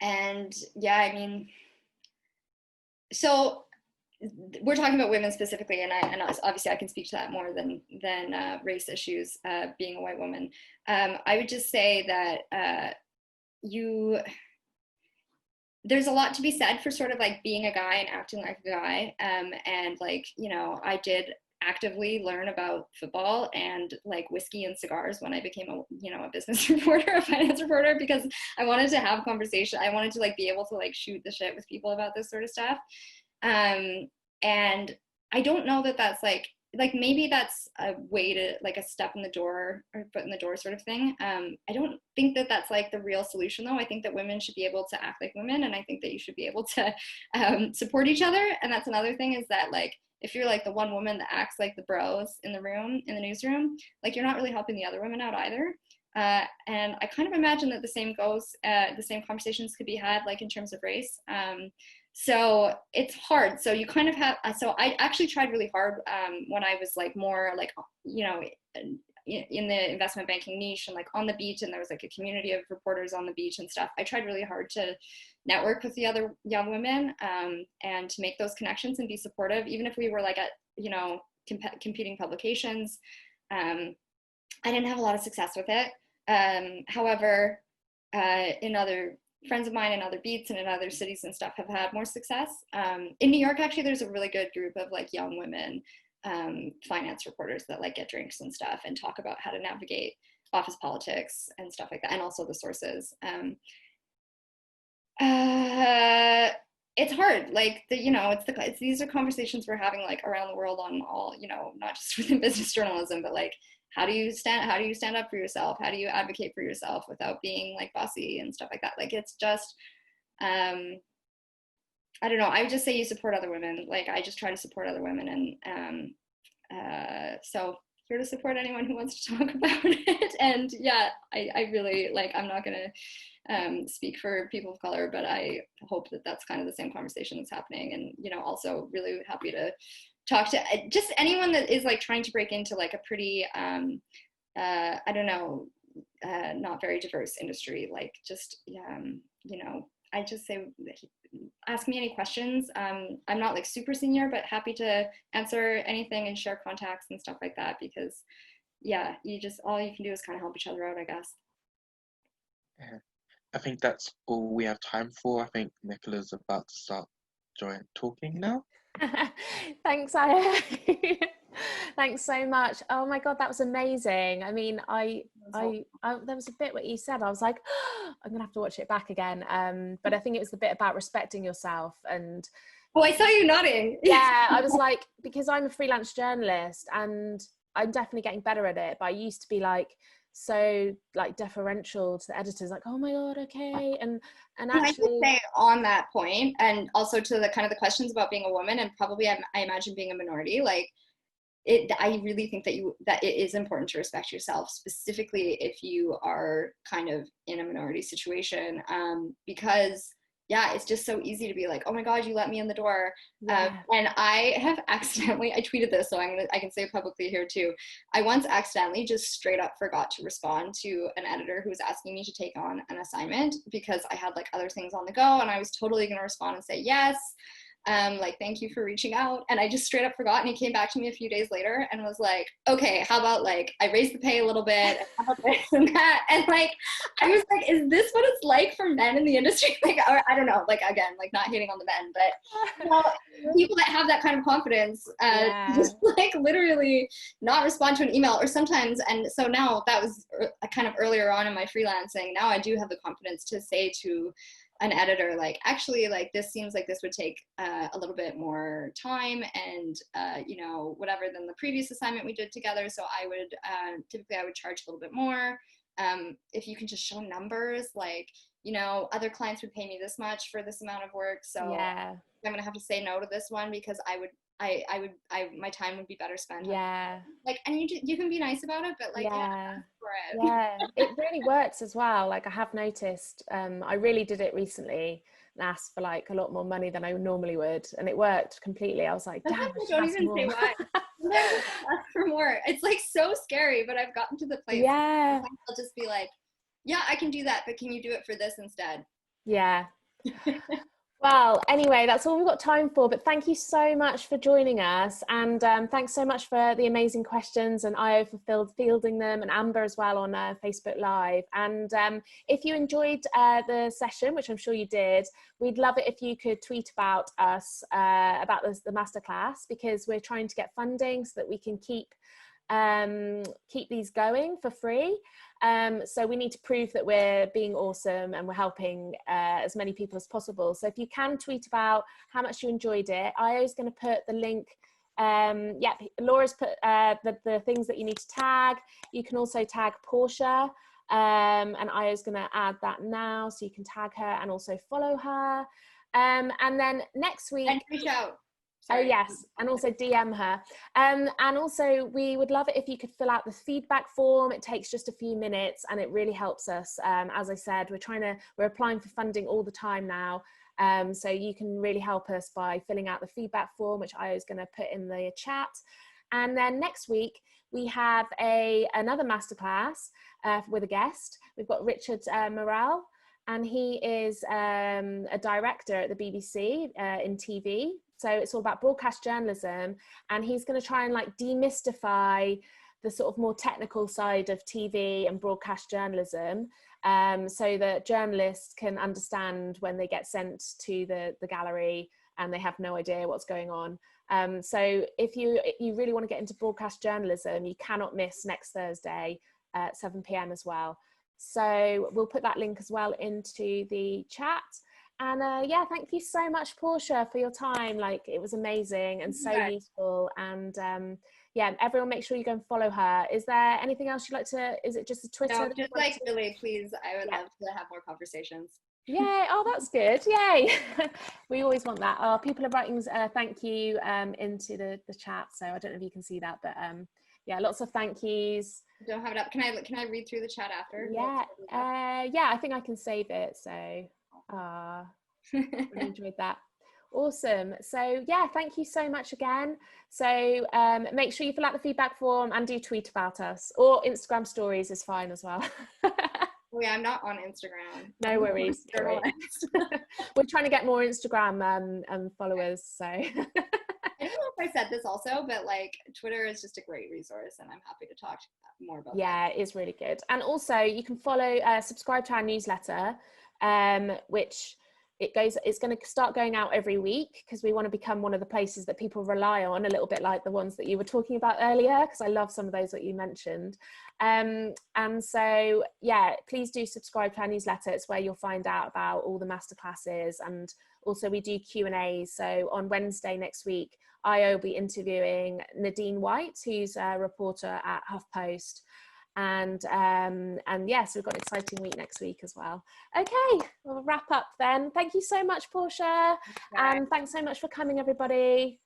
Speaker 2: And yeah, I mean, so we're talking about women specifically, and obviously I can speak to that more than race issues, being a white woman. I would just say that there's a lot to be said for sort of like being a guy and acting like a guy, and like, you know, I did actively learn about football and like whiskey and cigars when I became a business reporter, a finance reporter, because I wanted to have conversation. I wanted to like be able to like shoot the shit with people about this sort of stuff. And I don't know that that's like maybe that's a way to like a step in the door or foot in the door sort of thing. I don't think that that's like the real solution though. I think that women should be able to act like women, and I think that you should be able to support each other. And that's another thing, is that like if you're like the one woman that acts like the bros in the newsroom, like you're not really helping the other women out either. And I kind of imagine that the same conversations could be had like in terms of race. So it's hard. So you kind of have, so I actually tried really hard when I was like more like, you know, in the investment banking niche and like on the beach, and there was like a community of reporters on the beach and stuff. I tried really hard to network with the other young women and to make those connections and be supportive, even if we were like at, you know, competing publications. I didn't have a lot of success with it. However, in other friends of mine in other beats and in other cities and stuff have had more success. In New York, actually, there's a really good group of like young women finance reporters that like get drinks and stuff and talk about how to navigate office politics and stuff like that, and also the sources. It's hard, like these are conversations we're having like around the world on all, you know, not just within business journalism, but like how do you stand up for yourself? How do you advocate for yourself without being like bossy and stuff like that? Like it's just I don't know. I would just say you support other women. Like I just try to support other women, and so here to support anyone who wants to talk about it. And yeah, I really like, I'm not gonna speak for people of color, but I hope that that's kind of the same conversation that's happening. And, you know, also really happy to talk to just anyone that is like trying to break into like a pretty, I don't know, not very diverse industry. Like just, you know, I just say, ask me any questions. I'm not like super senior, but happy to answer anything and share contacts and stuff like that, because yeah, all you can do is kind of help each other out, I guess.
Speaker 3: Yeah. I think that's all we have time for. I think Nicola's about to start talking now.
Speaker 1: Thanks, Aya. Thanks so much. Oh my God, that was amazing. I mean, I there was a bit what you said, I was like, oh, I'm gonna have to watch it back again. But I think it was the bit about respecting yourself. And
Speaker 2: oh, I saw you nodding.
Speaker 1: Yeah, I was like, because I'm a freelance journalist and I'm definitely getting better at it, but I used to be like so like deferential to the editors, like, oh my God, okay. And actually,
Speaker 2: I say on that point, and also to the kind of the questions about being a woman, and probably I imagine being a minority, like I really think that it is important to respect yourself, specifically if you are kind of in a minority situation, because yeah, it's just so easy to be like, oh my God, you let me in the door. Yeah. And I have accidentally, I tweeted this, so I can say it publicly here too. I once accidentally just straight up forgot to respond to an editor who was asking me to take on an assignment because I had like other things on the go, and I was totally going to respond and say yes. like, thank you for reaching out. And I just straight up forgot, and he came back to me a few days later and was like, okay, how about like I raised the pay a little bit, and how about this and that? And like, I was like, is this what it's like for men in the industry? Like, or, I don't know, like, again, like not hating on the men, but you know, people that have that kind of confidence, just like literally not respond to an email, or sometimes, and so now that was kind of earlier on in my freelancing. Now I do have the confidence to say to an editor, like, actually, like, this seems like this would take a little bit more time and, you know, whatever than the previous assignment we did together. So I would, typically I would charge a little bit more. If you can just show numbers, like, you know, other clients would pay me this much for this amount of work. So I'm going to have to say no to this one because my time would be better spent. Like, and you can be nice about it, but like,
Speaker 1: it really works as well. Like, I have noticed, I really did it recently and asked for like a lot more money than I normally would, and it worked completely. I was like, damn, I
Speaker 2: don't even say why. Ask for more. It's like so scary, but I've gotten to the place where I'll just be like, yeah, I can do that, but can you do it for this instead?
Speaker 1: Well, anyway, that's all we've got time for, but thank you so much for joining us, and thanks so much for the amazing questions, and Io for fielding them, and Amber as well on Facebook Live. And if you enjoyed the session, which I'm sure you did, we'd love it if you could tweet about us, about the masterclass, because we're trying to get funding so that we can keep these going for free. So we need to prove that we're being awesome and we're helping as many people as possible. So if you can tweet about how much you enjoyed it, Io's going to put the link. Laura's put the things that you need to tag. You can also tag Portia, and Io's going to add that now, so you can tag her and also follow her. And then next week,
Speaker 2: and reach out.
Speaker 1: Oh yes, and also DM her. And also we would love it if you could fill out the feedback form. It takes just a few minutes and it really helps us. As I said, we're applying for funding all the time now. So you can really help us by filling out the feedback form, which I was going to put in the chat. And then next week we have another masterclass with a guest. We've got Richard Morrell, and he is a director at the BBC in TV. So it's all about broadcast journalism, and he's going to try and like demystify the sort of more technical side of TV and broadcast journalism, so that journalists can understand when they get sent to the gallery and they have no idea what's going on. So if you really want to get into broadcast journalism, you cannot miss next Thursday at 7 p.m. as well. So we'll put that link as well into the chat. And thank you so much, Portia, for your time. Like, it was amazing and so useful. And everyone make sure you go and follow her. Is there anything else you'd like to, is it just a Twitter?
Speaker 2: No, just like really, please, I would love to have more conversations.
Speaker 1: Yeah, oh, that's good. Yay. We always want that. Oh, people are writing thank you into the chat. So I don't know if you can see that, but lots of thank yous.
Speaker 2: Don't have it up. Can I read through the chat after?
Speaker 1: I think I can save it. So really enjoyed that. Awesome. So thank you so much again. So make sure you fill out the feedback form and do tweet about us, or Instagram stories is fine as well.
Speaker 2: Oh yeah, I'm not on Instagram.
Speaker 1: No worries. We're trying to get more Instagram followers, so
Speaker 2: I don't know if I said this also, but like Twitter is just a great resource, and I'm happy to talk more about that.
Speaker 1: It is really good. And also you can follow, subscribe to our newsletter, which it's going to start going out every week, because we want to become one of the places that people rely on, a little bit like the ones that you were talking about earlier, because I love some of those that you mentioned. And so please do subscribe to our newsletter. It's where you'll find out about all the masterclasses, and also we do Q&As. So on Wednesday next week, I will be interviewing Nadine White, who's a reporter at HuffPost. And yes, we've got an exciting week next week as well. Okay, we'll wrap up then. Thank you so much, Portia. And thanks so much for coming, everybody.